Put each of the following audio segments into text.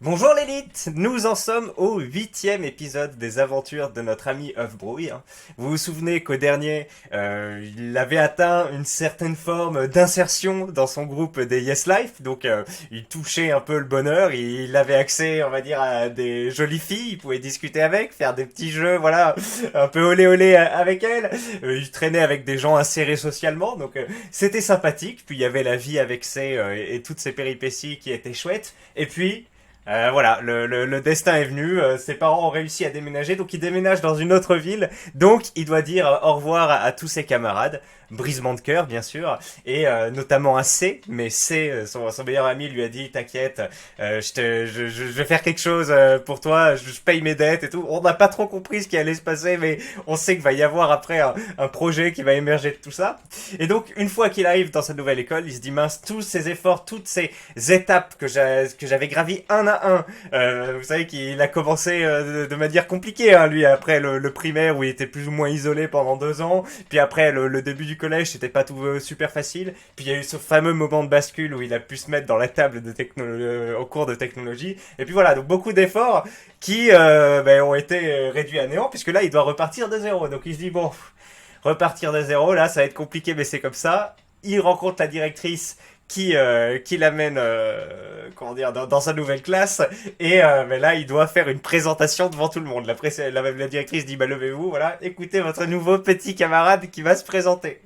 Bonjour l'élite, nous en sommes au 8e épisode des aventures de notre ami Œuf-Brouille. Vous vous souvenez qu'au dernier, il avait atteint une certaine forme d'insertion dans son groupe des Yes Life, donc il touchait un peu le bonheur, il avait accès, on va dire, à des jolies filles, il pouvait discuter avec, faire des petits jeux, voilà, un peu olé olé avec elles. Il traînait avec des gens insérés socialement, donc c'était sympathique. Puis il y avait la vie avec ses et toutes ses péripéties qui étaient chouettes. Et puis voilà, le destin est venu, ses parents ont réussi à déménager, donc il déménage dans une autre ville, donc il doit dire au revoir à tous ses camarades, brisement de cœur bien sûr, et notamment à C, mais C, son meilleur ami lui a dit t'inquiète, je vais faire quelque chose pour toi, je paye mes dettes et tout. On n'a pas trop compris ce qui allait se passer, mais on sait qu'il va y avoir après un projet qui va émerger de tout ça. Et donc une fois qu'il arrive dans cette nouvelle école, il se dit mince, tous ces efforts, toutes ces étapes que j'avais gravies un à un. Vous savez qu'il a commencé de manière compliquée, hein, lui, après le primaire où il était plus ou moins isolé pendant 2 ans. Puis après le début du collège, c'était pas tout super facile. Puis il y a eu ce fameux moment de bascule où il a pu se mettre dans la table de au cours de technologie. Et puis voilà, donc beaucoup d'efforts qui ont été réduits à néant, puisque là il doit repartir de zéro. Donc il se dit bon, repartir de zéro, là ça va être compliqué, mais c'est comme ça. Il rencontre la directrice qui l'amène comment dire dans sa nouvelle classe et là il doit faire une présentation devant tout le monde. La directrice dit levez-vous, voilà, écoutez votre nouveau petit camarade qui va se présenter.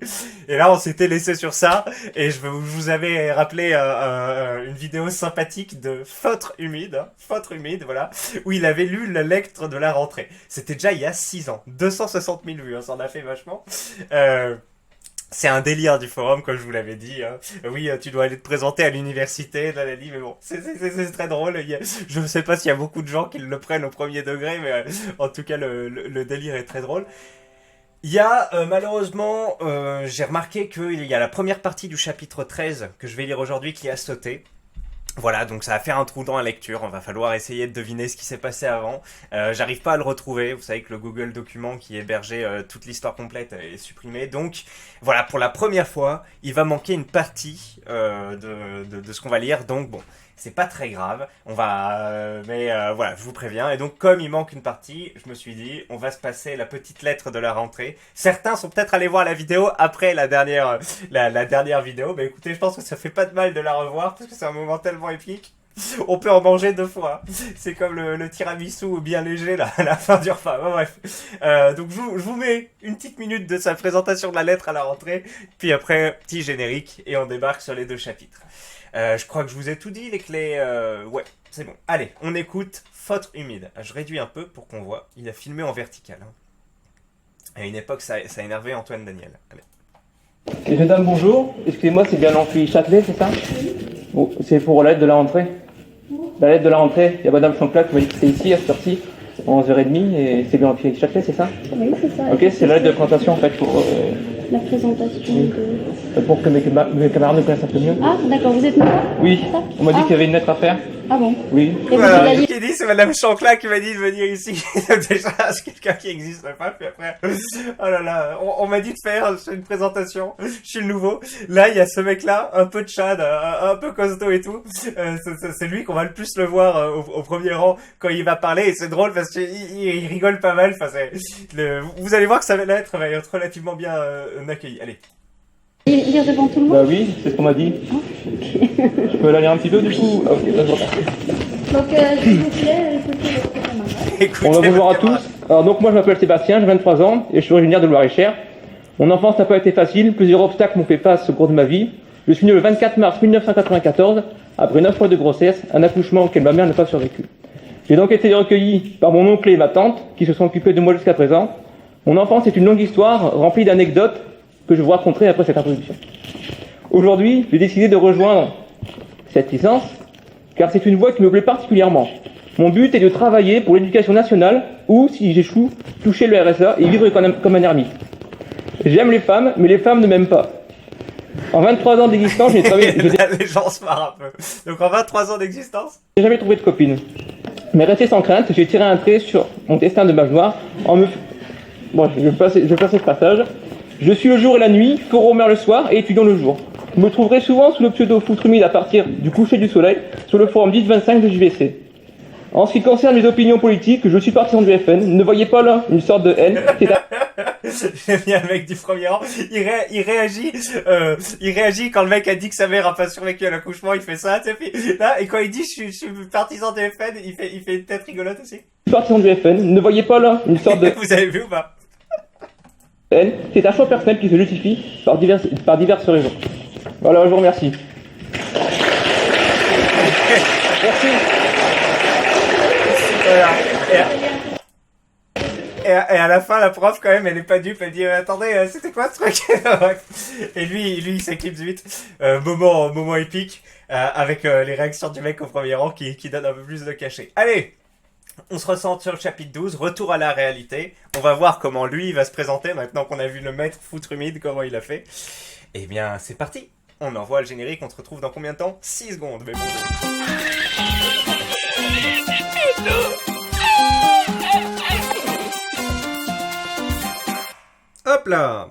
Et là on s'était laissé sur ça et je vous avais rappelé une vidéo sympathique de Feutre humide, voilà, où il avait lu la lettre de la rentrée. C'était déjà il y a 6 ans, 260 000 vues, hein, ça en a fait vachement. C'est un délire du forum, comme je vous l'avais dit. Hein. Oui, tu dois aller te présenter à l'université, mais bon, c'est très drôle. Je ne sais pas s'il y a beaucoup de gens qui le prennent au premier degré, mais en tout cas, le délire est très drôle. Il y a, malheureusement, j'ai remarqué qu'il y a la première partie du chapitre 13 que je vais lire aujourd'hui qui a sauté. Voilà, donc ça va faire un trou dans la lecture, il va falloir essayer de deviner ce qui s'est passé avant. J'arrive pas à le retrouver, vous savez que le Google document qui hébergeait toute l'histoire complète est supprimé. Donc voilà, pour la première fois, il va manquer une partie de ce qu'on va lire, donc bon, c'est pas très grave, voilà, je vous préviens. Et donc comme il manque une partie, je me suis dit, on va se passer la petite lettre de la rentrée. Certains sont peut-être allés voir la vidéo après la dernière vidéo, mais écoutez, je pense que ça fait pas de mal de la revoir, parce que c'est un moment tellement épique. On peut en manger 2 fois. C'est comme le tiramisu bien léger là, à la fin du repas. Bon, bref. Donc je vous mets une petite minute de sa présentation de la lettre à la rentrée, puis après, petit générique, et on débarque sur les 2 chapitres. Je crois que je vous ai tout dit, les clés. Ouais, c'est bon. Allez, on écoute Feutre humide. Je réduis un peu pour qu'on voit. Il a filmé en vertical. Hein. À une époque, ça énervait Antoine Daniel. Allez. Messieurs, dames, bonjour. Excusez-moi, c'est bien l'amphi Châtelet, c'est ça? Bon, c'est pour la lettre de la rentrée. La lettre de la rentrée, il y a Madame Chancla qui m'a dit que c'était ici, à cette heure-ci, à 11h30, et c'est bien l'amphi Châtelet, c'est ça? Oui, c'est ça. Ok, c'est la lettre de présentation en fait pour... La présentation de... Pour que mes camarades me connaissent un peu mieux. Ah, d'accord, vous êtes nouveau? Oui, on m'a dit qu'il y avait une lettre à faire. Ah bon? Oui. Et Voilà, vous qui dit, c'est Madame Chancla qui m'a dit de venir ici. Déjà, c'est quelqu'un qui n'existe pas, puis après, oh là là, on m'a dit de faire une présentation, je suis le nouveau. Là, il y a ce mec-là, un peu de Chad, un peu costaud et tout. C'est lui qu'on va le plus le voir au premier rang quand il va parler, et c'est drôle parce qu'il rigole pas mal. Enfin, vous allez voir que ça va être relativement bien accueilli. Allez. lire devant tout le monde? Bah oui, c'est ce qu'on m'a dit. Ah, ok. Je peux la lire un petit peu du coup? Ah, ok, d'accord. Donc, s'il vous plaît, écoutez votre camarade. Écoutez Bon, bonjour à votre tous. camarade. Alors donc moi je m'appelle Sébastien, j'ai 23 ans et je suis originaire de Loir-et-Cher. Mon enfance n'a pas été facile, plusieurs obstacles m'ont fait face au cours de ma vie. Je suis né le 24 mars 1994, après 9 mois de grossesse, un accouchement auquel ma mère n'a pas survécu. J'ai donc été recueilli par mon oncle et ma tante, qui se sont occupés de moi jusqu'à présent. Mon enfance est une longue histoire, remplie d'anecdotes, que je vous raconterai après cette introduction. Aujourd'hui, j'ai décidé de rejoindre cette licence, car c'est une voie qui me plaît particulièrement. Mon but est de travailler pour l'éducation nationale, ou, si j'échoue, toucher le RSA et vivre comme un ermite. J'aime les femmes, mais les femmes ne m'aiment pas. En 23 ans d'existence, j'ai travaillé... Les gens se marrent un peu. Donc en 23 ans d'existence, J'ai jamais trouvé de copine. Mais resté sans crainte, j'ai tiré un trait sur mon destin de mage noir en me... Bon, je vais passer ce passage. Je suis le jour et la nuit, forum le soir et étudiant le jour. Vous me trouverez souvent sous le pseudo Foutre humide à partir du coucher du soleil sur le forum 1025 de JVC. En ce qui concerne mes opinions politiques, je suis partisan du FN. Ne voyez pas là une sorte de haine. J'aime bien le mec du premier rang. Il réagit quand le mec a dit que sa mère a pas survécu à l'accouchement. Il fait ça, tu sais. Puis là, et quand il dit je suis partisan du FN, il fait une tête rigolote aussi. Je suis partisan du FN. Ne voyez pas là une sorte de Vous avez vu ou pas? haine. C'est un choix personnel qui se justifie par diverses raisons. Voilà, je vous remercie. Merci. Voilà. Et à la fin, la prof, quand même, elle est pas dupe. Elle dit attendez, c'était quoi ce truc? Et lui, il s'éclipse vite. Moment épique avec les réactions du mec au premier rang qui donne un peu plus de cachet. Allez, on se ressent sur le chapitre 12, retour à la réalité. On va voir comment lui va se présenter maintenant qu'on a vu le maître foutre humide, comment il a fait. Eh bien, c'est parti. On envoie le générique, on se retrouve dans combien de temps? 6 secondes, mais bon. Hop là!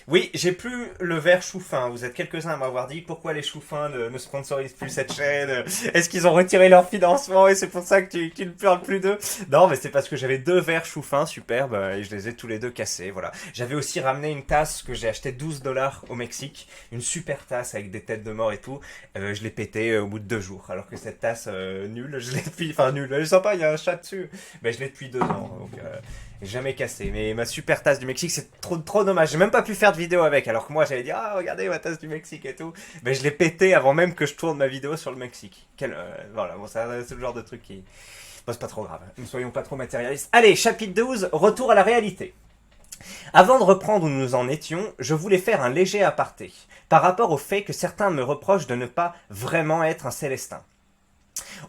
Oui, j'ai plus le verre chou-fin. Vous êtes quelques-uns à m'avoir dit pourquoi les chou-fins ne sponsorisent plus cette chaîne. Est-ce qu'ils ont retiré leur financement et c'est pour ça que tu ne parles plus d'eux? Non, mais c'est parce que j'avais 2 verres chou-fin superbes et je les ai tous les 2 cassés. Voilà. J'avais aussi ramené une tasse que j'ai acheté $12 au Mexique, une super tasse avec des têtes de mort et tout. Je l'ai pété au bout de 2 jours. Alors que cette tasse nulle, je l'ai depuis, enfin nulle. Je sens pas, il y a un chat dessus. Mais je l'ai depuis 2 ans. Donc jamais cassé. Mais ma super tasse du Mexique, c'est trop dommage. J'ai même pas pu faire de vidéo avec. Alors que moi, j'allais dire, regardez ma tasse du Mexique et tout. Mais je l'ai pété avant même que je tourne ma vidéo sur le Mexique. Voilà, bon, c'est le genre de truc qui... Bon, c'est pas trop grave. Ne soyons pas trop matérialistes. Allez, chapitre 12, retour à la réalité. Avant de reprendre où nous en étions, je voulais faire un léger aparté. Par rapport au fait que certains me reprochent de ne pas vraiment être un Célestin.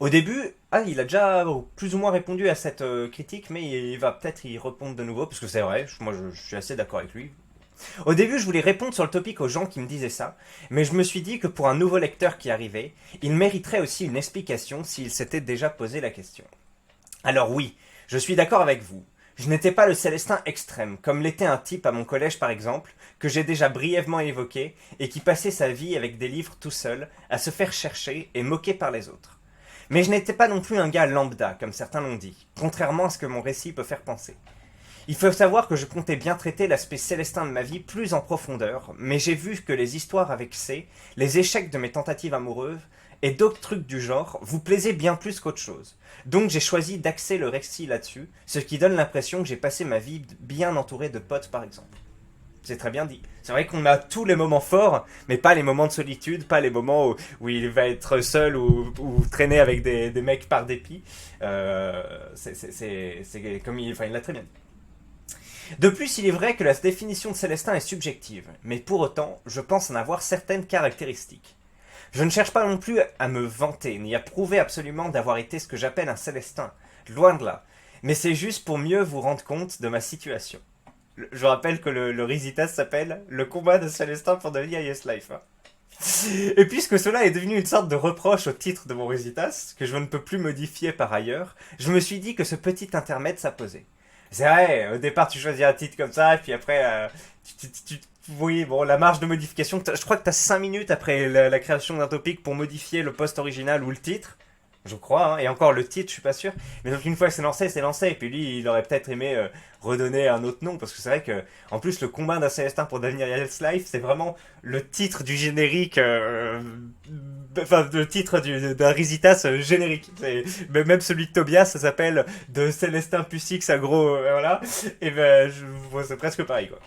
Au début, il a déjà plus ou moins répondu à cette critique, mais il va peut-être y répondre de nouveau, parce que c'est vrai, moi je suis assez d'accord avec lui. Au début, je voulais répondre sur le topic aux gens qui me disaient ça, mais je me suis dit que pour un nouveau lecteur qui arrivait, il mériterait aussi une explication s'il s'était déjà posé la question. Alors oui, je suis d'accord avec vous. Je n'étais pas le Célestin extrême, comme l'était un type à mon collège par exemple, que j'ai déjà brièvement évoqué, et qui passait sa vie avec des livres tout seul, à se faire chercher et moquer par les autres. Mais je n'étais pas non plus un gars lambda, comme certains l'ont dit, contrairement à ce que mon récit peut faire penser. Il faut savoir que je comptais bien traiter l'aspect célestin de ma vie plus en profondeur, mais j'ai vu que les histoires avec C, les échecs de mes tentatives amoureuses, et d'autres trucs du genre, vous plaisaient bien plus qu'autre chose. Donc j'ai choisi d'axer le récit là-dessus, ce qui donne l'impression que j'ai passé ma vie bien entouré de potes par exemple. C'est très bien dit. C'est vrai qu'on a tous les moments forts, mais pas les moments de solitude, pas les moments où il va être seul ou traîner avec des mecs par dépit. C'est comme il l'a très bien dit. De plus, il est vrai que la définition de Célestin est subjective, mais pour autant, je pense en avoir certaines caractéristiques. Je ne cherche pas non plus à me vanter, ni à prouver absolument d'avoir été ce que j'appelle un Célestin, loin de là, mais c'est juste pour mieux vous rendre compte de ma situation. Je rappelle que le Rizitas s'appelle « Le combat de Célestin pour devenir Yes Life ». Et puisque cela est devenu une sorte de reproche au titre de mon Rizitas, que je ne peux plus modifier par ailleurs, je me suis dit que ce petit intermède s'apposait. C'est vrai, au départ tu choisis un titre comme ça, et puis après, oui, bon, la marge de modification, je crois que tu as 5 minutes après la création d'un topic pour modifier le post original ou le titre. Je crois, hein, et encore le titre, je suis pas sûr. Mais donc une fois que c'est lancé, c'est lancé. Et puis lui, il aurait peut-être aimé redonner un autre nom, parce que c'est vrai que, en plus, le combat d'un Célestin pour devenir Yes Life, c'est vraiment le titre du générique, enfin le titre d'un Rizitas générique. Même celui de Tobias, ça s'appelle de Célestin Pucix à gros, voilà. Et ben, c'est presque pareil, quoi.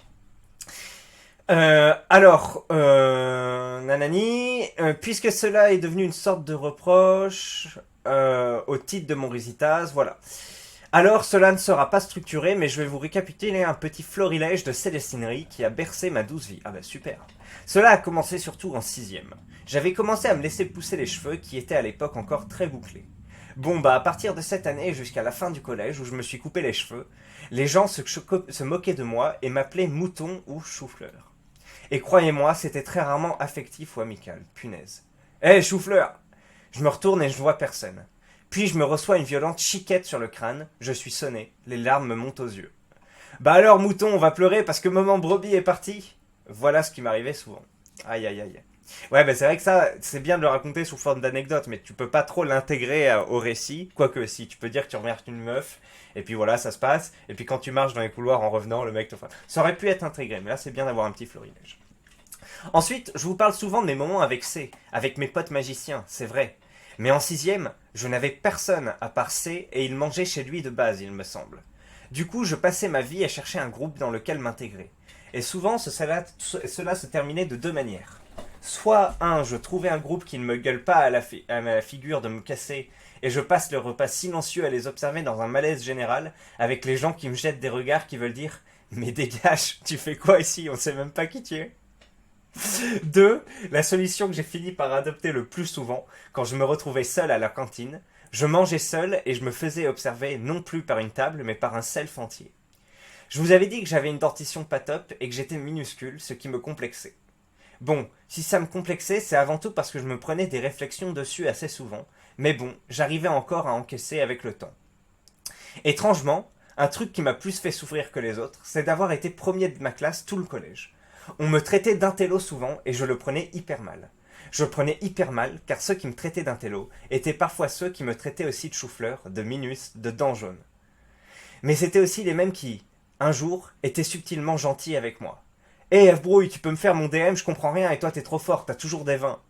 Nanani, puisque cela est devenu une sorte de reproche au titre de mon Rizitas, voilà. Alors, cela ne sera pas structuré, mais je vais vous récapituler un petit florilège de célestinerie qui a bercé ma douce vie. Ah bah super. Cela a commencé surtout en 6e. J'avais commencé à me laisser pousser les cheveux qui étaient à l'époque encore très bouclés. Bon bah à partir de cette année jusqu'à la fin du collège où je me suis coupé les cheveux, les gens se moquaient de moi et m'appelaient mouton ou chou-fleur. Et croyez-moi, c'était très rarement affectif ou amical. Punaise. Hé, chou-fleur! Je me retourne et je vois personne. Puis je me reçois une violente chiquette sur le crâne, je suis sonné, les larmes me montent aux yeux. Bah alors, mouton, on va pleurer parce que maman brebis est partie? Voilà ce qui m'arrivait souvent. Aïe aïe aïe. Ouais, bah c'est vrai que ça, c'est bien de le raconter sous forme d'anecdote, mais tu peux pas trop l'intégrer au récit. Quoique, si, tu peux dire que tu remercies une meuf, et puis voilà, ça se passe, et puis quand tu marches dans les couloirs en revenant, le mec te fera. Ça aurait pu être intégré, mais là c'est bien d'avoir un petit florilège. Ensuite, je vous parle souvent de mes moments avec C, avec mes potes magiciens, c'est vrai. Mais en sixième, je n'avais personne à part C, et il mangeait chez lui de base, il me semble. Du coup, je passais ma vie à chercher un groupe dans lequel m'intégrer. Et souvent, cela se terminait de deux manières. Soit, je trouvais un groupe qui ne me gueule pas à ma figure de me casser, et je passe le repas silencieux à les observer dans un malaise général, avec les gens qui me jettent des regards qui veulent dire « Mais dégage, tu fais quoi ici? On sait même pas qui tu es !» 2. La solution que j'ai fini par adopter le plus souvent, quand je me retrouvais seul à la cantine, je mangeais seul et je me faisais observer non plus par une table, mais par un self entier. Je vous avais dit que j'avais une dentition pas top et que j'étais minuscule, ce qui me complexait. Bon, si ça me complexait, c'est avant tout parce que je me prenais des réflexions dessus assez souvent, mais bon, j'arrivais encore à encaisser avec le temps. Étrangement, un truc qui m'a plus fait souffrir que les autres, c'est d'avoir été premier de ma classe tout le collège. On me traitait d'intello souvent et je le prenais hyper mal. Je le prenais hyper mal car ceux qui me traitaient d'intello étaient parfois ceux qui me traitaient aussi de chou-fleur, de minus, de dents jaunes. Mais c'était aussi les mêmes qui, un jour, étaient subtilement gentils avec moi. Hé F-Brouille, tu peux me faire mon DM, je comprends rien et toi t'es trop fort, t'as toujours des vins.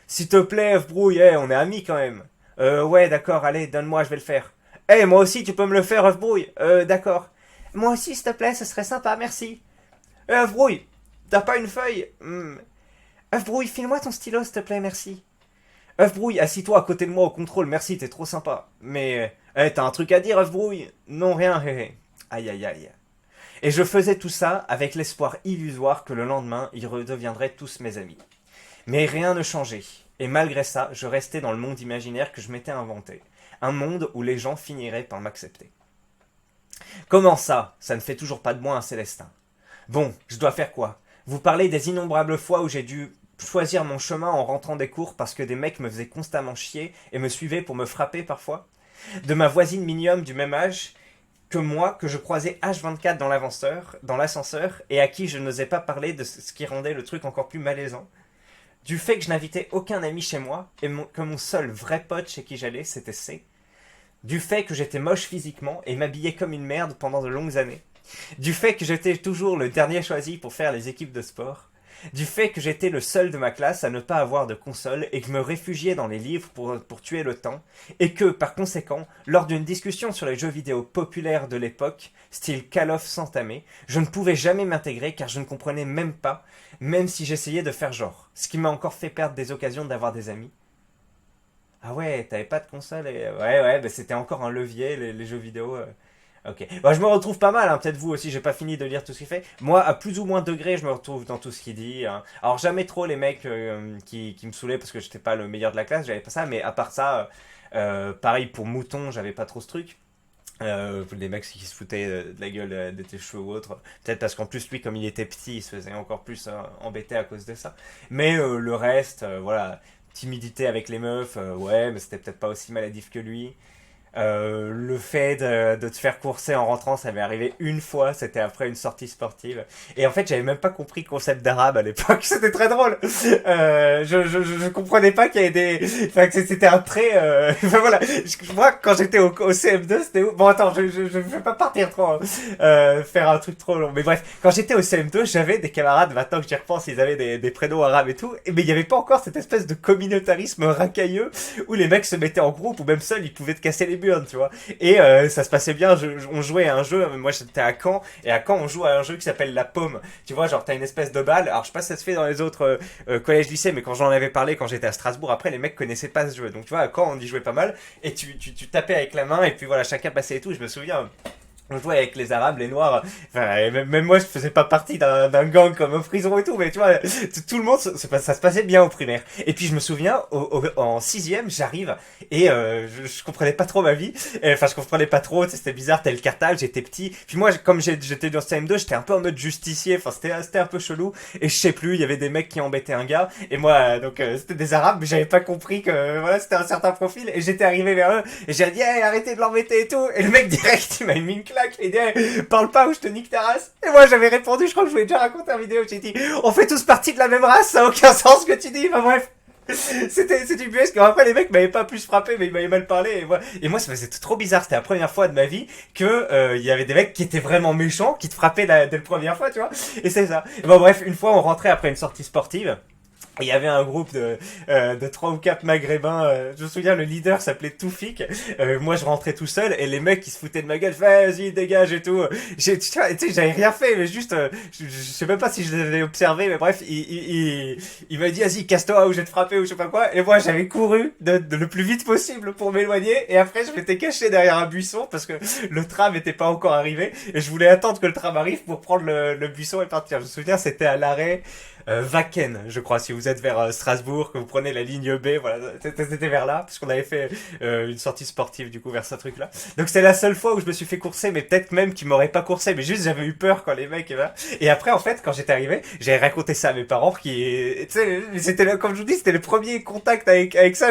S'il te plaît F-Brouille, on est amis quand même. Ouais d'accord, allez, donne-moi, je vais le faire. Moi aussi tu peux me le faire F-Brouille. D'accord. Moi aussi s'il te plaît, ce serait sympa, merci. F-Brouille, t'as pas une feuille? F-Brouille, file-moi ton stylo s'il te plaît, merci. F-Brouille, assis-toi à côté de moi au contrôle, merci, t'es trop sympa. Mais, t'as un truc à dire F-Brouille? Non, rien, hé. Aïe aïe aïe. Et je faisais tout ça avec l'espoir illusoire que le lendemain, ils redeviendraient tous mes amis. Mais rien ne changeait. Et malgré ça, je restais dans le monde imaginaire que je m'étais inventé. Un monde où les gens finiraient par m'accepter. Comment ça? Ça ne fait toujours pas de moi un Célestin. Bon, je dois faire quoi? Vous parlez des innombrables fois où j'ai dû choisir mon chemin en rentrant des cours parce que des mecs me faisaient constamment chier et me suivaient pour me frapper parfois? De ma voisine Minium du même âge que moi, que je croisais H24 dans l'ascenseur, et à qui je n'osais pas parler de ce qui rendait le truc encore plus malaisant. Du fait que je n'invitais aucun ami chez moi, et que mon seul vrai pote chez qui j'allais, c'était C. Du fait que j'étais moche physiquement, et m'habillais comme une merde pendant de longues années. Du fait que j'étais toujours le dernier choisi pour faire les équipes de sport. Du fait que j'étais le seul de ma classe à ne pas avoir de console et que je me réfugiais dans les livres pour tuer le temps, et que, par conséquent, lors d'une discussion sur les jeux vidéo populaires de l'époque, style Call of s'entamer, je ne pouvais jamais m'intégrer car je ne comprenais même pas, même si j'essayais de faire genre, ce qui m'a encore fait perdre des occasions d'avoir des amis. Ah ouais, t'avais pas de console et... Ouais, bah c'était encore un levier, les jeux vidéo... Ok. Bah, je me retrouve pas mal, hein. Peut-être vous aussi, j'ai pas fini de lire tout ce qu'il fait. Moi, à plus ou moins degré, je me retrouve dans tout ce qu'il dit. Hein. Alors, jamais trop les mecs qui me saoulaient parce que j'étais pas le meilleur de la classe, j'avais pas ça, mais à part ça, pareil pour Mouton, j'avais pas trop ce truc. Les mecs qui se foutaient de la gueule de tes cheveux ou autre. Peut-être parce qu'en plus, lui, comme il était petit, il se faisait encore plus embêter à cause de ça. Mais le reste, voilà, timidité avec les meufs, ouais, mais c'était peut-être pas aussi maladif que lui. Le fait de te faire courser en rentrant, ça m'est arrivé une fois, c'était après une sortie sportive. Et en fait, j'avais même pas compris le concept d'arabe à l'époque, c'était très drôle. Je comprenais pas qu'il y avait des... Enfin, que c'était un trait... Enfin voilà, moi, quand j'étais au CM2, c'était... Bon, attends, je vais pas partir trop... faire un truc trop long. Mais bref, quand j'étais au CM2, j'avais des camarades, maintenant que j'y repense, ils avaient des prénoms arabes et tout, mais il y avait pas encore cette espèce de communautarisme racailleux où les mecs se mettaient en groupe ou même seuls, ils pouvaient te casser les tu vois. Et ça se passait bien, on jouait à un jeu, moi j'étais à Caen, et à Caen on joue à un jeu qui s'appelle la paume. Tu vois, genre t'as une espèce de balle, alors je sais pas si ça se fait dans les autres collèges lycées, mais quand j'en avais parlé quand j'étais à Strasbourg, après les mecs connaissaient pas ce jeu. Donc tu vois, à Caen on y jouait pas mal, et tu tapais avec la main, et puis voilà, chacun passait et tout, je me souviens... On jouait avec les Arabes, les Noirs. Enfin, même moi, je faisais pas partie d'un gang comme au prison et tout, mais tu vois, tout le monde, ça se passait bien au primaire. Et puis je me souviens, en sixième, j'arrive et je comprenais pas trop ma vie. Enfin, je comprenais pas trop. C'était bizarre, t'as le cartable, j'étais petit. Puis moi, comme j'étais dans CM2, j'étais un peu en mode justicier. Enfin, c'était un peu chelou. Et je sais plus, il y avait des mecs qui embêtaient un gars. Et moi, donc c'était des Arabes, mais j'avais pas compris que voilà, c'était un certain profil. Et j'étais arrivé vers eux et j'ai dit, hey, arrêtez de l'embêter et tout. Et le mec direct, il m'a mis une claque. Il dit, hey, parle pas ou je te nique ta race. Et moi, j'avais répondu, je crois que je vous l'ai déjà raconté en vidéo. J'ai dit, on fait tous partie de la même race, ça a aucun sens ce que tu dis. Enfin bref. C'était du parce qu'après les mecs m'avaient pas plus frappé mais ils m'avaient mal parlé et moi c'était trop bizarre, c'était la première fois de ma vie que il y avait des mecs qui étaient vraiment méchants qui te frappaient dès la première fois, tu vois, et c'est ça. Et bon bref, une fois on rentrait après une sortie sportive. Il y avait un groupe de 3 ou 4 maghrébins, je me souviens le leader s'appelait Toufik, moi je rentrais tout seul et les mecs ils se foutaient de ma gueule, vas-y dégage et tout, tu sais j'avais rien fait mais juste, je sais même pas si je les avais observés mais bref, il m'a dit vas-y casse-toi ou je vais te frapper ou je sais pas quoi, et moi j'avais couru de le plus vite possible pour m'éloigner et après je m'étais caché derrière un buisson parce que le tram était pas encore arrivé et je voulais attendre que le tram arrive pour prendre le buisson et partir. Je me souviens c'était à l'arrêt Wacken, je crois, si vous êtes vers Strasbourg, que vous prenez la ligne B, voilà, c'était vers là, parce qu'on avait fait une sortie sportive du coup vers ce truc-là. Donc c'est la seule fois où je me suis fait courser, mais peut-être même qu'ils m'auraient pas coursé, mais juste j'avais eu peur quand les mecs, et après en fait, quand j'étais arrivé, j'avais raconté ça à mes parents, qui, tu sais, c'était comme je vous dis, c'était le premier contact avec ça,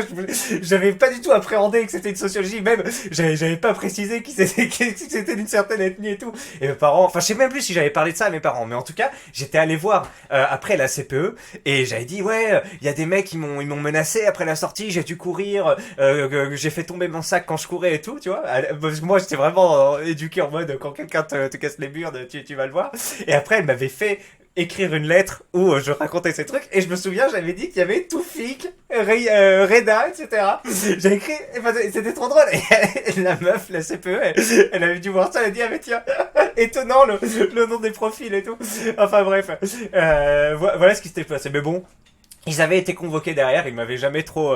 j'avais pas du tout appréhendé que c'était une sociologie, même, j'avais pas précisé que c'était d'une certaine ethnie et tout, et mes parents, enfin je sais même plus si j'avais parlé de ça à mes parents, mais en tout cas, j'étais allé voir après la CPE et j'avais dit ouais il y a des mecs ils m'ont menacé après la sortie, j'ai dû courir, j'ai fait tomber mon sac quand je courais et tout, tu vois, parce que moi j'étais vraiment éduqué en mode quand quelqu'un te casse les murs tu vas le voir, et après elle m'avait fait écrire une lettre où je racontais ces trucs et je me souviens j'avais dit qu'il y avait Toufik, Reda, etc. J'ai écrit, c'était trop drôle et la meuf, la CPE, elle avait dû voir ça, elle a dit ah mais tiens, étonnant le nom des profils et tout. Enfin bref, voilà ce qui s'était passé. Mais bon, ils avaient été convoqués derrière, ils m'avaient jamais trop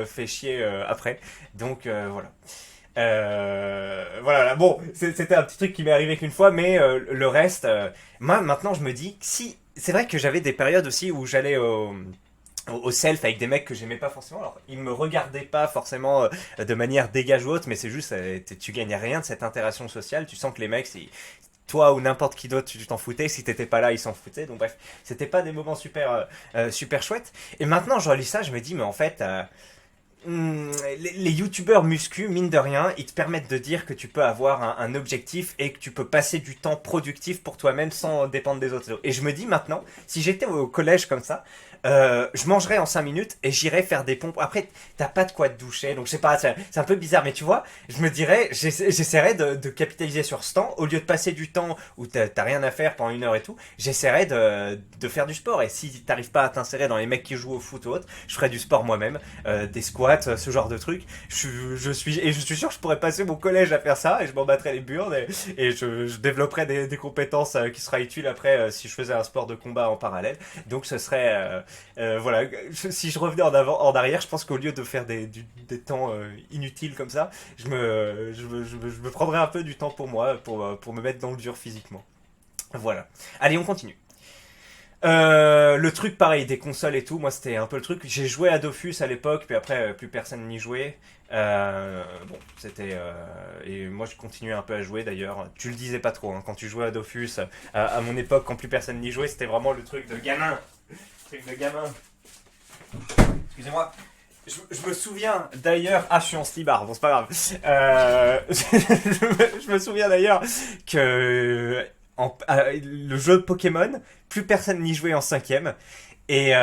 fait chier après, donc voilà. Voilà, bon, c'était un petit truc qui m'est arrivé qu'une fois, mais le reste, moi maintenant je me dis, si, c'est vrai que j'avais des périodes aussi où j'allais au self avec des mecs que j'aimais pas forcément, alors ils me regardaient pas forcément de manière dégage ou autre, mais c'est juste, tu gagnes rien de cette interaction sociale, tu sens que les mecs, toi ou n'importe qui d'autre, tu t'en foutais, si t'étais pas là, ils s'en foutaient, donc bref, c'était pas des moments super chouettes, et maintenant je relis ça, je me dis, mais en fait... les youtubeurs muscu, mine de rien, ils te permettent de dire que tu peux avoir un objectif et que tu peux passer du temps productif pour toi-même sans dépendre des autres. Et je me dis maintenant, si j'étais au collège comme ça, je mangerais en 5 minutes et j'irais faire des pompes. Après, t'as pas de quoi te doucher, donc je sais pas, c'est un peu bizarre, mais tu vois, je me dirais, j'essaierais de capitaliser sur ce temps, au lieu de passer du temps où t'as rien à faire pendant 1 heure et tout, j'essaierais de faire du sport. Et si t'arrives pas à t'insérer dans les mecs qui jouent au foot ou autre, je ferais du sport moi-même, des squats, ce genre de trucs. Je suis sûr que je pourrais passer mon collège à faire ça et je m'en battrais les burnes et je développerais des compétences qui seraient utiles après si je faisais un sport de combat en parallèle. Donc ce serait voilà, si je revenais en arrière, je pense qu'au lieu de faire des temps inutiles comme ça, je me prendrais un peu du temps pour moi pour me mettre dans le dur physiquement. Voilà. Allez, on continue. Le truc pareil des consoles et tout, moi c'était un peu le truc, j'ai joué à Dofus à l'époque puis après plus personne n'y jouait, bon c'était et moi je continuais un peu à jouer d'ailleurs, tu le disais pas trop hein, quand tu jouais à Dofus à mon époque quand plus personne n'y jouait, c'était vraiment le truc de gamin, excusez-moi. Je me souviens d'ailleurs, je suis en slibard, bon c'est pas grave, je me souviens d'ailleurs que le jeu de Pokémon, plus personne n'y jouait en 5ème. Et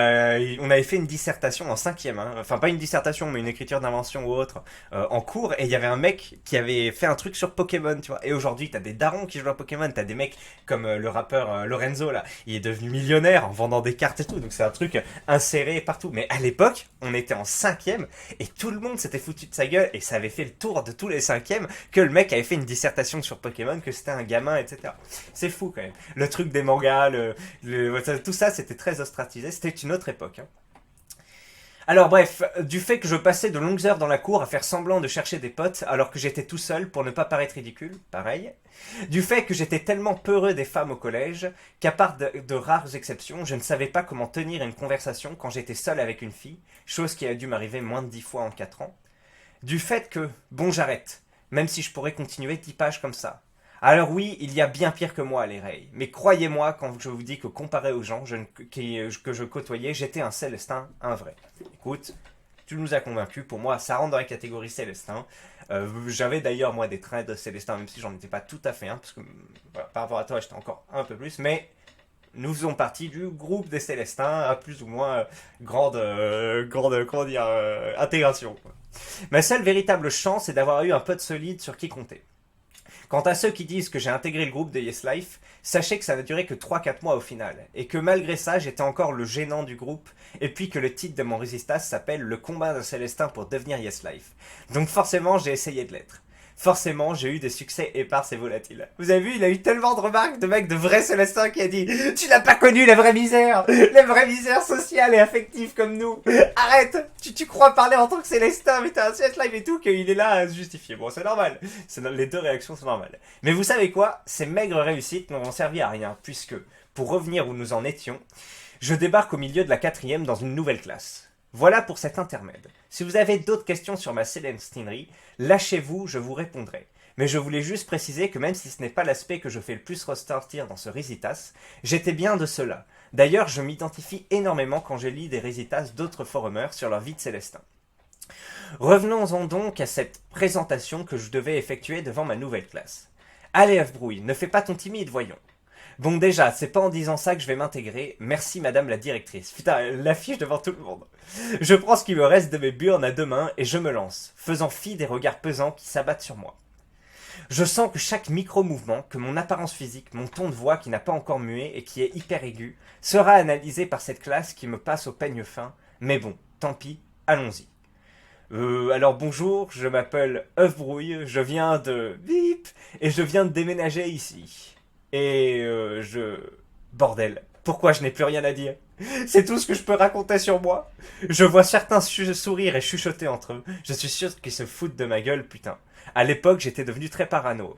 on avait fait une dissertation en 5ème, hein. Enfin pas une dissertation mais une écriture d'invention ou autre en cours, et il y avait un mec qui avait fait un truc sur Pokémon, tu vois. Et aujourd'hui t'as des darons qui jouent à Pokémon, t'as des mecs comme le rappeur Lorenzo là, il est devenu millionnaire en vendant des cartes et tout, donc c'est un truc inséré partout. Mais à l'époque on était en 5ème et tout le monde s'était foutu de sa gueule et ça avait fait le tour de tous les 5ème que le mec avait fait une dissertation sur Pokémon, que c'était un gamin, etc. C'est fou quand même. Le truc des mangas, tout ça c'était très ostratisé. C'était une autre époque. Hein. Alors bref, du fait que je passais de longues heures dans la cour à faire semblant de chercher des potes alors que j'étais tout seul pour ne pas paraître ridicule, pareil. Du fait que j'étais tellement peureux des femmes au collège qu'à part de rares exceptions, je ne savais pas comment tenir une conversation quand j'étais seul avec une fille, chose qui a dû m'arriver moins de 10 fois en 4 ans. Du fait que, bon j'arrête, même si je pourrais continuer 10 pages comme ça. Alors oui, il y a bien pire que moi, les Ray. Mais croyez-moi quand je vous dis que comparé aux gens que je côtoyais, j'étais un Célestin, un vrai. Écoute, tu nous as convaincus. Pour moi, ça rentre dans la catégorie Célestin. J'avais d'ailleurs moi des traits de Célestin, même si j'en étais pas tout à fait un, parce que voilà, par rapport à toi j'étais encore un peu plus, mais nous faisons partie du groupe des Célestins à plus ou moins grande comment dire, intégration, quoi. Ma seule véritable chance est d'avoir eu un pote solide sur qui compter. Quant à ceux qui disent que j'ai intégré le groupe de Yes Life, sachez que ça n'a duré que 3-4 mois au final, et que malgré ça j'étais encore le gênant du groupe, et puis que le titre de mon Résistas s'appelle Le combat d'un Célestin pour devenir Yes Life. Donc forcément j'ai essayé de l'être. Forcément, j'ai eu des succès épars et volatiles. Vous avez vu, il a eu tellement de remarques de mecs de vrais Célestins qui a dit « Tu n'as pas connu la vraie misère sociale et affective comme nous. Arrête, tu crois parler en tant que Célestin, mais t'as un CS Live et tout, qu'il est là à se justifier. » Bon, c'est normal. Les deux réactions sont normales. Mais vous savez quoi? Ces maigres réussites n'auront servi à rien, puisque, pour revenir où nous en étions, je débarque au milieu de la 4e dans une nouvelle classe. Voilà pour cet intermède. Si vous avez d'autres questions sur ma célestinerie, lâchez-vous, je vous répondrai. Mais je voulais juste préciser que même si ce n'est pas l'aspect que je fais le plus ressortir dans ce Résitas, j'étais bien de cela. D'ailleurs, je m'identifie énormément quand je lis des Résitas d'autres forumers sur leur vie de Célestin. Revenons-en donc à cette présentation que je devais effectuer devant ma nouvelle classe. Allez, Œuf-Brouille, ne fais pas ton timide, voyons. Bon déjà, c'est pas en disant ça que je vais m'intégrer, merci madame la directrice. Putain, elle l'affiche devant tout le monde. Je prends ce qui me reste de mes burnes à deux mains et je me lance, faisant fi des regards pesants qui s'abattent sur moi. Je sens que chaque micro-mouvement, que mon apparence physique, mon ton de voix qui n'a pas encore mué et qui est hyper aigu, sera analysé par cette classe qui me passe au peigne fin, mais bon, tant pis, allons-y. Alors bonjour, je m'appelle Œuf-Brouille, je viens de... Bip, et je viens de déménager ici. Et Bordel, pourquoi je n'ai plus rien à dire? C'est tout ce que je peux raconter sur moi. Je vois certains sourire et chuchoter entre eux. Je suis sûr qu'ils se foutent de ma gueule, putain. À l'époque, j'étais devenu très parano.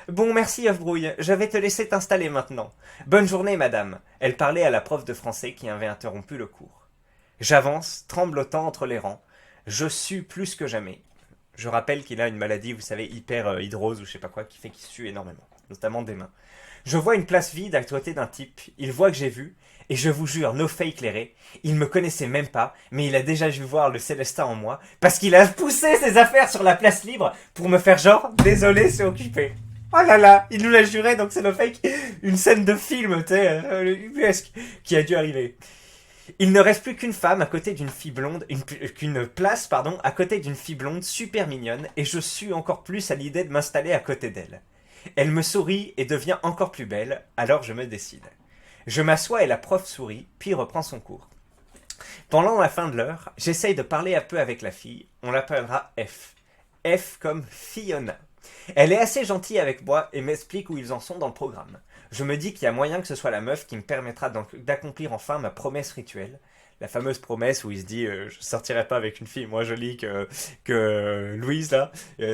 Bon, merci, Œuf-Brouille. Je vais te laisser t'installer maintenant. Bonne journée, madame. Elle parlait à la prof de français qui avait interrompu le cours. J'avance, tremblotant entre les rangs. Je sue plus que jamais. Je rappelle qu'il a une maladie, vous savez, hyper hydrose ou je sais pas quoi, qui fait qu'il sue énormément, notamment des mains. Je vois une place vide à côté d'un type, il voit que j'ai vu, et je vous jure, no fake léré, il me connaissait même pas, mais il a déjà vu voir le Célestin en moi, parce qu'il a poussé ses affaires sur la place libre pour me faire genre, désolé, c'est occupé. Oh là là, il nous l'a juré, donc c'est no fake, une scène de film, tu sais, ubuesque, qui a dû arriver. Il ne reste plus qu'une femme à côté d'une fille blonde, qu'une place, pardon, à côté d'une fille blonde super mignonne, et je sue encore plus à l'idée de m'installer à côté d'elle. Elle me sourit et devient encore plus belle, alors je me décide. Je m'assois et la prof sourit, puis reprend son cours. Pendant la fin de l'heure, j'essaye de parler un peu avec la fille, on l'appellera F. F comme Fiona. Elle est assez gentille avec moi et m'explique où ils en sont dans le programme. Je me dis qu'il y a moyen que ce soit la meuf qui me permettra d'accomplir enfin ma promesse rituelle. La fameuse promesse où il se dit je sortirai pas avec une fille. Moi je lis que Louise là,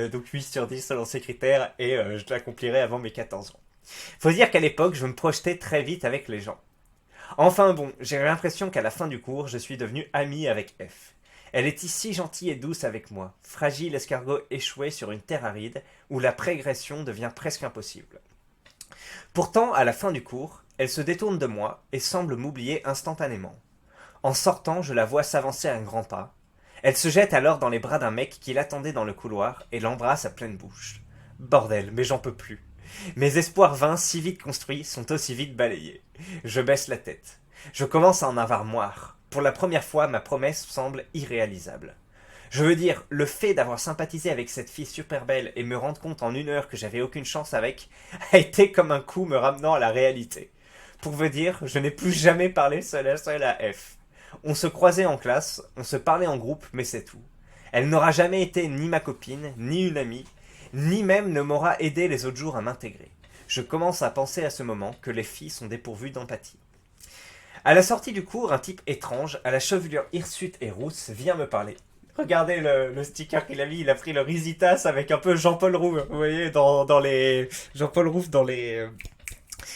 donc 8 sur 10 selon ses critères et je l'accomplirai avant mes 14 ans. Faut dire qu'à l'époque je me projetais très vite avec les gens. Enfin bon, j'ai l'impression qu'à la fin du cours je suis devenu ami avec F. Elle était si gentille et douce avec moi, fragile escargot échoué sur une terre aride où la prégression devient presque impossible. Pourtant, à la fin du cours, elle se détourne de moi et semble m'oublier instantanément. En sortant, je la vois s'avancer à un grand pas. Elle se jette alors dans les bras d'un mec qui l'attendait dans le couloir et l'embrasse à pleine bouche. Bordel, mais j'en peux plus. Mes espoirs vains, si vite construits, sont aussi vite balayés. Je baisse la tête. Je commence à en avoir marre. Pour la première fois, ma promesse semble irréalisable. Je veux dire, le fait d'avoir sympathisé avec cette fille super belle et me rendre compte en une heure que j'avais aucune chance avec, a été comme un coup me ramenant à la réalité. Pour vous dire, je n'ai plus jamais parlé seul à F. On se croisait en classe, on se parlait en groupe, mais c'est tout. Elle n'aura jamais été ni ma copine, ni une amie, ni même ne m'aura aidé les autres jours à m'intégrer. Je commence à penser à ce moment que les filles sont dépourvues d'empathie. À la sortie du cours, un type étrange, à la chevelure hirsute et rousse, vient me parler. Regardez le sticker qu'il a mis, il a pris le Risitas avec un peu Jean-Paul Rouve, vous voyez, dans les... Jean-Paul Rouve dans les...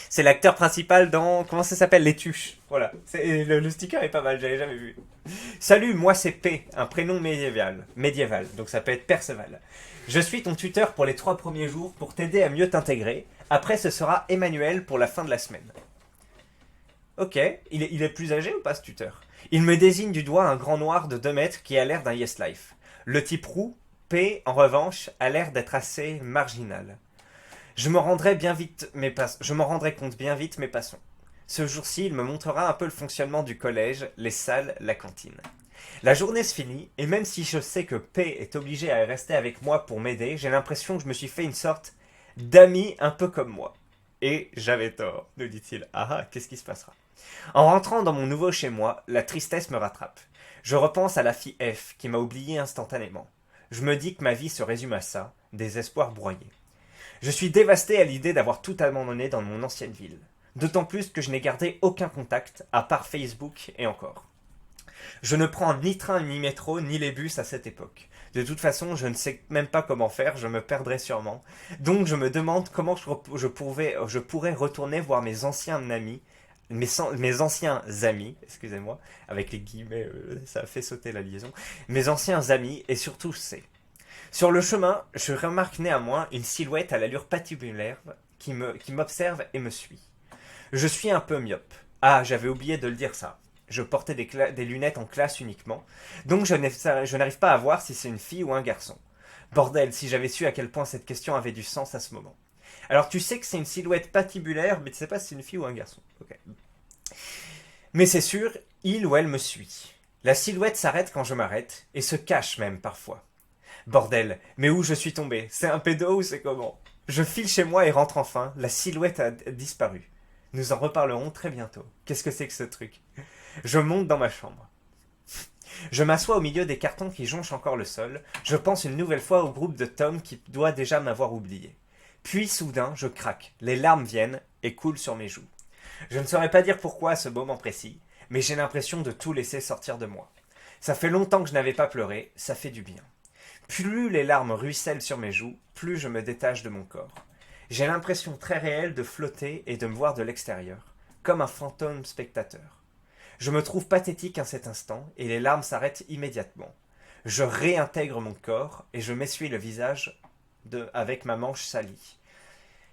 C'est l'acteur principal dans... Comment ça s'appelle? Les Tuches. Voilà. Le sticker est pas mal, j'avais jamais vu. Salut, moi c'est P, un prénom médiéval. Donc ça peut être Perceval. Je suis ton tuteur pour les 3 premiers jours pour t'aider à mieux t'intégrer. Après, ce sera Emmanuel pour la fin de la semaine. Ok, il est plus âgé ou pas ce tuteur? Il me désigne du doigt un grand noir de 2 mètres qui a l'air d'un Yes Life. Le type roux, P, en revanche, a l'air d'être assez marginal. Je m'en rendrai compte bien vite, mais passons. Ce jour-ci, il me montrera un peu le fonctionnement du collège, les salles, la cantine. La journée se finit, et même si je sais que P est obligé à rester avec moi pour m'aider, j'ai l'impression que je me suis fait une sorte d'ami un peu comme moi. Et j'avais tort, nous dit-il. Ah ah, qu'est-ce qui se passera? En rentrant dans mon nouveau chez moi, la tristesse me rattrape. Je repense à la fille F, qui m'a oublié instantanément. Je me dis que ma vie se résume à ça, des espoirs broyés. Je suis dévasté à l'idée d'avoir tout abandonné dans mon ancienne ville. D'autant plus que je n'ai gardé aucun contact, à part Facebook et encore. Je ne prends ni train, ni métro, ni les bus à cette époque. De toute façon, je ne sais même pas comment faire, je me perdrai sûrement. Donc je me demande comment je pourrais retourner voir mes anciens amis, mes anciens amis, excusez-moi, avec les guillemets, ça a fait sauter la liaison, mes anciens amis, et surtout c'est. Sur le chemin, je remarque néanmoins une silhouette à l'allure patibulaire qui m'observe et me suit. Je suis un peu myope. Ah, j'avais oublié de le dire ça. Je portais des lunettes en classe uniquement, donc je n'arrive pas à voir si c'est une fille ou un garçon. Bordel, si j'avais su à quel point cette question avait du sens à ce moment. Alors tu sais que c'est une silhouette patibulaire, mais tu sais pas si c'est une fille ou un garçon. Okay. Mais c'est sûr, il ou elle me suit. La silhouette s'arrête quand je m'arrête, et se cache même parfois. Bordel, mais où je suis tombé? C'est un pédo ou c'est comment? Je file chez moi et rentre enfin, la silhouette a disparu. Nous en reparlerons très bientôt. Qu'est-ce que c'est que ce truc? Je monte dans ma chambre. Je m'assois au milieu des cartons qui jonchent encore le sol. Je pense une nouvelle fois au groupe de Tom qui doit déjà m'avoir oublié. Puis soudain, je craque. Les larmes viennent et coulent sur mes joues. Je ne saurais pas dire pourquoi à ce moment précis, mais j'ai l'impression de tout laisser sortir de moi. Ça fait longtemps que je n'avais pas pleuré, ça fait du bien. Plus les larmes ruissellent sur mes joues, plus je me détache de mon corps. J'ai l'impression très réelle de flotter et de me voir de l'extérieur, comme un fantôme spectateur. Je me trouve pathétique à cet instant et les larmes s'arrêtent immédiatement. Je réintègre mon corps et je m'essuie le visage avec ma manche salie.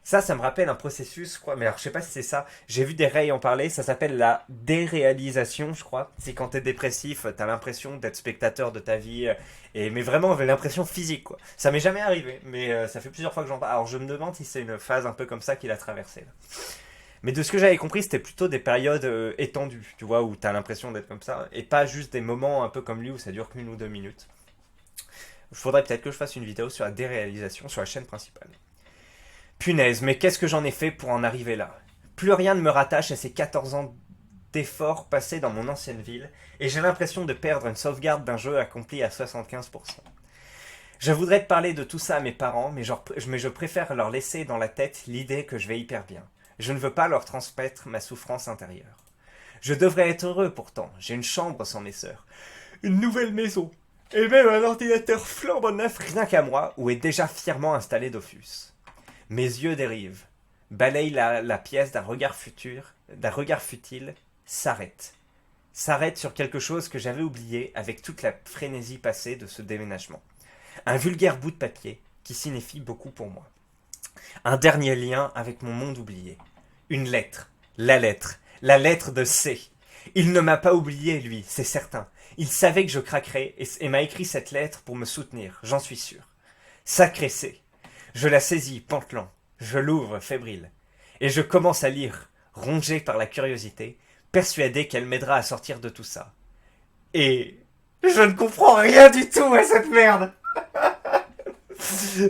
Ça me rappelle un processus, je crois, mais alors je sais pas si c'est ça, j'ai vu des Ray en parler, ça s'appelle la déréalisation, je crois. C'est quand t'es dépressif, t'as l'impression d'être spectateur de ta vie, mais vraiment l'impression physique, quoi. Ça m'est jamais arrivé, mais ça fait plusieurs fois que j'en parle. Alors je me demande si c'est une phase un peu comme ça qu'il a traversée, là. Mais de ce que j'avais compris, c'était plutôt des périodes étendues, tu vois, où t'as l'impression d'être comme ça, et pas juste des moments un peu comme lui où ça dure qu'une ou deux minutes. Il faudrait peut-être que je fasse une vidéo sur la déréalisation sur la chaîne principale. Punaise, mais qu'est-ce que j'en ai fait pour en arriver là? Plus rien ne me rattache à ces 14 ans d'efforts passés dans mon ancienne ville, et j'ai l'impression de perdre une sauvegarde d'un jeu accompli à 75%. Je voudrais te parler de tout ça à mes parents, mais je préfère leur laisser dans la tête l'idée que je vais hyper bien. Je ne veux pas leur transmettre ma souffrance intérieure. Je devrais être heureux pourtant, j'ai une chambre sans mes sœurs, une nouvelle maison, et même un ordinateur flambant neuf rien qu'à moi, où est déjà fièrement installé Dofus. Mes yeux dérivent, balayent la pièce d'un regard futile, s'arrêtent. S'arrêtent sur quelque chose que j'avais oublié avec toute la frénésie passée de ce déménagement. Un vulgaire bout de papier qui signifie beaucoup pour moi. Un dernier lien avec mon monde oublié. Une lettre, la lettre de C. Il ne m'a pas oublié, lui, c'est certain. Il savait que je craquerais et m'a écrit cette lettre pour me soutenir, j'en suis sûr. Sacré C. Je la saisis, pantelant. Je l'ouvre, fébrile. Et je commence à lire, rongé par la curiosité, persuadé qu'elle m'aidera à sortir de tout ça. Et je ne comprends rien du tout à cette merde.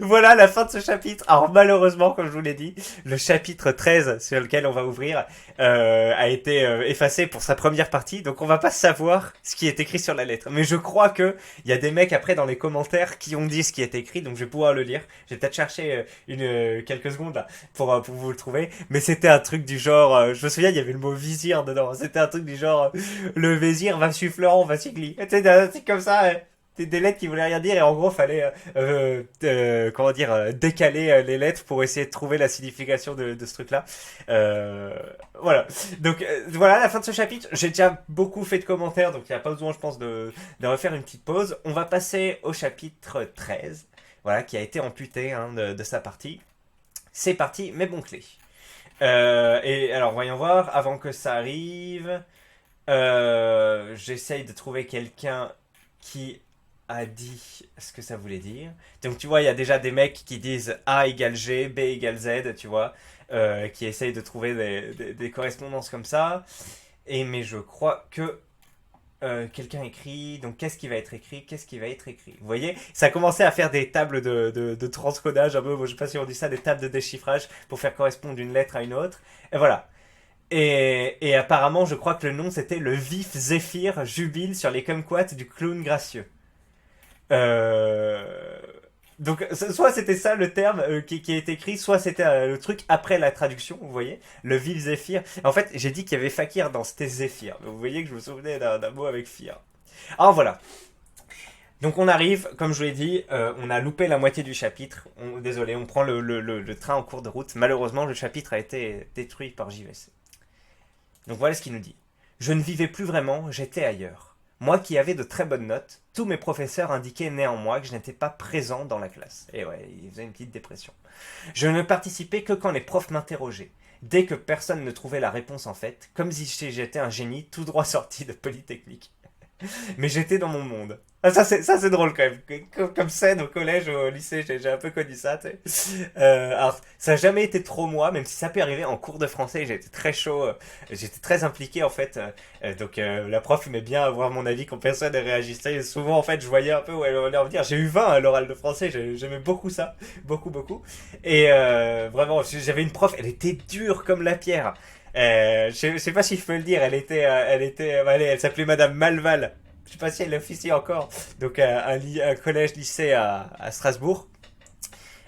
Voilà la fin de ce chapitre. Alors malheureusement, comme je vous l'ai dit, le chapitre 13 sur lequel on va ouvrir a été effacé pour sa première partie, donc on va pas savoir ce qui est écrit sur la lettre. Mais je crois que il y a des mecs après dans les commentaires qui ont dit ce qui est écrit, donc je vais pouvoir le lire. J'ai peut-être cherché quelques secondes là pour vous le trouver, mais c'était un truc du genre, je me souviens, il y avait le mot vizir dedans. C'était un truc du genre, le vizir va suivre Florent, va suivre. C'était un truc comme ça. Des lettres qui voulaient rien dire et en gros fallait décaler les lettres pour essayer de trouver la signification de ce truc là, voilà, donc voilà la fin de ce chapitre. J'ai déjà beaucoup fait de commentaires, donc il n'y a pas besoin je pense de refaire une petite pause. On va passer au chapitre 13, voilà, qui a été amputé de sa partie. C'est parti, mes bons clés. Et alors voyons voir, avant que ça arrive, j'essaye de trouver quelqu'un qui a dit ce que ça voulait dire. Donc tu vois, il y a déjà des mecs qui disent A égale G, B égale Z, tu vois, qui essayent de trouver des correspondances comme ça. Mais je crois que quelqu'un écrit, donc qu'est-ce qui va être écrit, qu'est-ce qui va être écrit. Vous voyez, ça a commencé à faire des tables de transcodage, un peu, je sais pas si on dit ça, des tables de déchiffrage pour faire correspondre une lettre à une autre. Et voilà. Et apparemment, je crois que le nom c'était le vif Zéphyr jubile sur les kumquats du clown gracieux. Euh... Donc, soit c'était ça le terme qui est écrit, soit c'était le truc après la traduction, vous voyez, le vif Zéphyr. En fait, j'ai dit qu'il y avait Fakir dans c'était Zéphyr. Vous voyez que je me souvenais d'un mot avec Fir. Alors voilà. Donc on arrive, comme je vous l'ai dit, on a loupé la moitié du chapitre. Désolé, on prend le train en cours de route. Malheureusement, le chapitre a été détruit par JVC. Donc voilà ce qu'il nous dit. Je ne vivais plus vraiment, j'étais ailleurs. Moi qui avais de très bonnes notes, tous mes professeurs indiquaient néanmoins que je n'étais pas présent dans la classe. Et ouais, il faisait une petite dépression. Je ne participais que quand les profs m'interrogeaient. Dès que personne ne trouvait la réponse en fait, comme si j'étais un génie tout droit sorti de Polytechnique. Mais j'étais dans mon monde. Ah, ça c'est drôle quand même. Comme scène au collège, au lycée, j'ai un peu connu ça. Tu sais. Alors ça n'a jamais été trop moi, même si ça peut arriver en cours de français. J'étais très chaud, j'étais très impliqué en fait. Donc la prof aimait bien avoir mon avis quand personne ne réagissait. Et souvent en fait, je voyais un peu où elle allait en venir. J'ai eu 20 à l'oral de français. J'aimais beaucoup ça, beaucoup. Et vraiment, j'avais une prof, elle était dure comme la pierre. Je sais pas si je peux le dire. Elle s'appelait Madame Malval. Je sais pas si elle officie encore. Donc un collège-lycée à Strasbourg.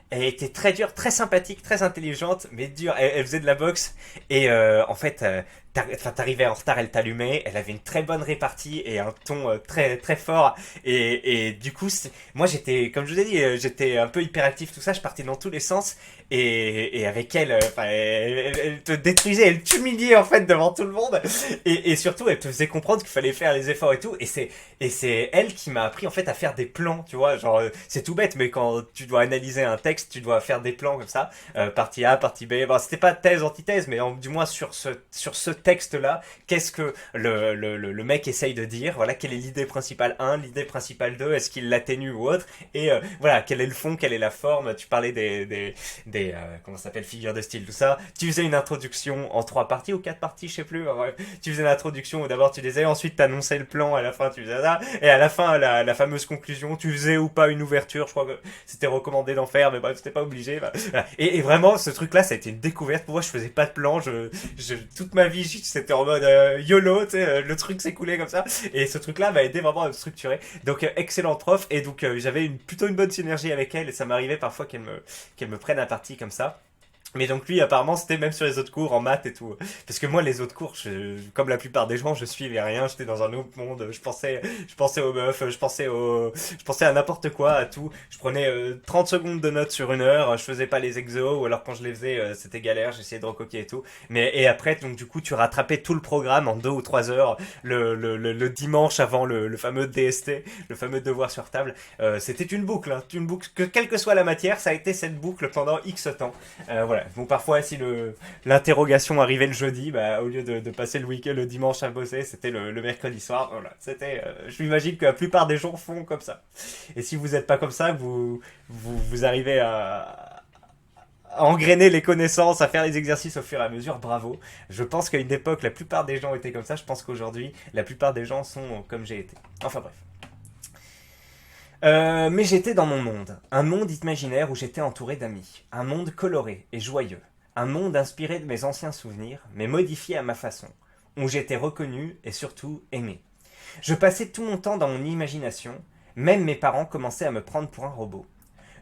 Elle était très dure, très sympathique, très intelligente, mais dure. Elle faisait de la boxe et en fait, t'arrivais en retard, elle t'allumait. Elle avait une très bonne répartie et un ton très très fort. Et du coup, moi j'étais, comme je vous ai dit, j'étais un peu hyperactif, tout ça. Je partais dans tous les sens et avec elle, elle te détruisait, elle t'humiliait en fait devant tout le monde. Et surtout, elle te faisait comprendre qu'il fallait faire les efforts et tout. Et c'est elle qui m'a appris en fait à faire des plans, tu vois. Genre, c'est tout bête, mais quand tu dois analyser un texte, tu dois faire des plans comme ça, partie A, partie B. Bon, c'était pas thèse, antithèse, mais du moins sur ce texte-là, qu'est-ce que le mec essaye de dire. Voilà, quelle est l'idée principale 1, l'idée principale 2, est-ce qu'il l'atténue ou autre. Et voilà, quel est le fond, quelle est la forme. Tu parlais des comment ça s'appelle, figures de style, tout ça. Tu faisais une introduction en 3 parties ou 4 parties, je sais plus. Ouais. Tu faisais l'introduction où d'abord tu disais, ensuite t'annonçais le plan, à la fin tu faisais ça, et à la fin la fameuse conclusion, tu faisais ou pas une ouverture. Je crois que c'était recommandé d'en faire, mais bref, c'était pas obligé. Bah. Et vraiment, ce truc-là, ça a été une découverte. Pour moi, je faisais pas de plan. Toute ma vie, c'était en mode YOLO, tu sais, le truc s'écoulait comme ça. Et ce truc-là m'a aidé vraiment à me structurer. Donc, excellente prof. Et donc, j'avais plutôt une bonne synergie avec elle. Et ça m'arrivait parfois qu'elle me prenne à partie comme ça. Mais donc lui, apparemment, c'était même sur les autres cours, en maths et tout. Parce que moi, les autres cours, comme la plupart des gens, je suivais rien. J'étais dans un autre monde. Je pensais aux meufs, je pensais à n'importe quoi, à tout. Je prenais 30 secondes de notes sur 1 heure. Je faisais pas les exos, ou alors quand je les faisais, c'était galère. J'essayais de recopier et tout. Et après, donc du coup, tu rattrapais tout le programme en 2 ou 3 heures. Le dimanche avant le fameux DST, le fameux devoir sur table. C'était une boucle, hein, une boucle que quelle que soit la matière, ça a été cette boucle pendant X temps. Voilà. Bon, parfois, si l'interrogation arrivait le jeudi, bah, au lieu de passer le week-end, le dimanche à bosser, c'était le mercredi soir. Voilà. Je m'imagine que la plupart des gens font comme ça. Et si vous n'êtes pas comme ça, vous arrivez à engrainer les connaissances, à faire les exercices au fur et à mesure, bravo. Je pense qu'à une époque, la plupart des gens étaient comme ça. Je pense qu'aujourd'hui, la plupart des gens sont comme j'ai été. Enfin bref. Mais j'étais dans mon monde, un monde imaginaire où j'étais entouré d'amis, un monde coloré et joyeux, un monde inspiré de mes anciens souvenirs, mais modifié à ma façon, où j'étais reconnu et surtout aimé. Je passais tout mon temps dans mon imagination, même mes parents commençaient à me prendre pour un robot.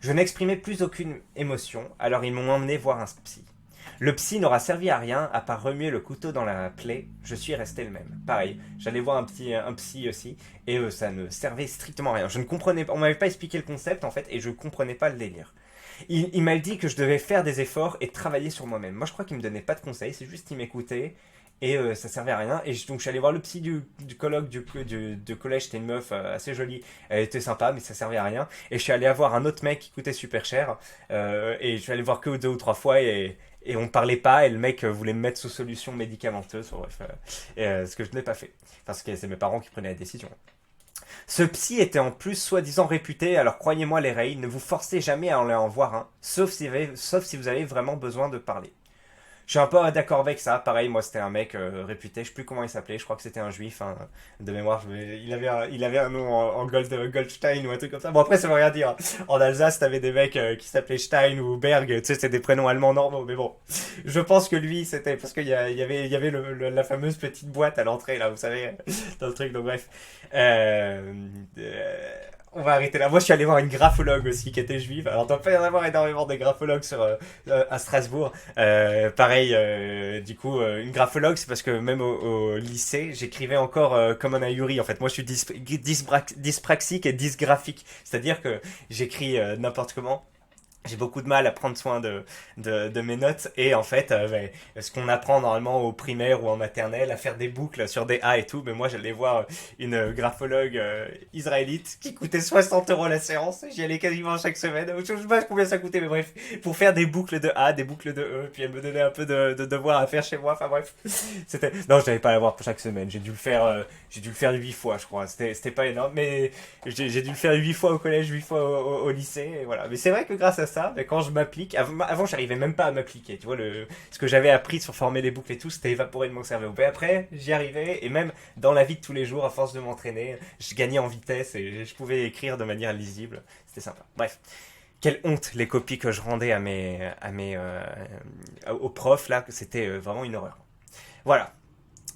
Je n'exprimais plus aucune émotion, alors ils m'ont emmené voir un psy. Le psy n'aura servi à rien, à part remuer le couteau dans la plaie, je suis resté le même. Pareil, j'allais voir un psy aussi, et ça ne servait strictement à rien. Je ne comprenais pas, on m'avait pas expliqué le concept en fait, et je ne comprenais pas le délire. Il m'a dit que je devais faire des efforts et travailler sur moi-même. Moi je crois qu'il me donnait pas de conseils, c'est juste qu'il m'écoutait, et ça servait à rien. Et donc je suis allé voir le psy du colloque du collège, c'était une meuf assez jolie, elle était sympa, mais ça servait à rien. Et je suis allé voir un autre mec qui coûtait super cher, et je suis allé voir que 2 ou 3 fois, et on parlait pas, et le mec voulait me mettre sous solution médicamenteuse, bref, ce que je n'ai pas fait, parce que c'est mes parents qui prenaient la décision. Ce psy était en plus soi-disant réputé, alors croyez-moi les Ray, ne vous forcez jamais à aller en voir un, sauf si vous avez vraiment besoin de parler. Je suis un peu d'accord avec ça. Pareil, moi, c'était un mec réputé. Je sais plus comment il s'appelait. Je crois que c'était un juif, hein, de mémoire. Il avait un nom en Goldstein ou un truc comme ça. Bon, après, ça veut rien dire. En Alsace, t'avais des mecs qui s'appelaient Stein ou Berg. Tu sais, c'était des prénoms allemands normaux. Mais bon, je pense que lui, c'était parce qu'il y avait la fameuse petite boîte à l'entrée, là, vous savez, dans le truc. Donc, bref. Euh, euh, on va arrêter là. Moi, je suis allé voir une graphologue aussi qui était juive. Alors, il doit pas y en avoir énormément de graphologues à Strasbourg. Pareil, du coup, une graphologue, c'est parce que même au lycée, j'écrivais encore comme un ahuri. En fait, moi, je suis dyspraxique et dysgraphique. C'est-à-dire que j'écris n'importe comment. J'ai beaucoup de mal à prendre soin de mes notes et en fait, ce qu'on apprend normalement au primaire ou en maternelle, à faire des boucles sur des A et tout, mais moi j'allais voir une graphologue israélite qui coûtait 60 € la séance, j'y allais quasiment chaque semaine, je sais pas combien ça coûtait, mais bref, pour faire des boucles de A, des boucles de E, puis elle me donnait un peu de devoirs à faire chez moi, enfin bref, c'était... Non, je n'avais pas à la voir chaque semaine, j'ai dû le faire 8 fois je crois, c'était pas énorme, mais j'ai dû le faire 8 fois au collège, 8 fois au lycée, et voilà, mais c'est vrai que grâce à ça, mais quand je m'applique, avant j'arrivais même pas à m'appliquer, tu vois, ce que j'avais appris sur former les boucles et tout, c'était évaporé de mon cerveau. Mais après, j'y arrivais, et même dans la vie de tous les jours, à force de m'entraîner, je gagnais en vitesse et je pouvais écrire de manière lisible. C'était sympa. Bref. Quelle honte les copies que je rendais aux profs là, que c'était vraiment une horreur. Voilà.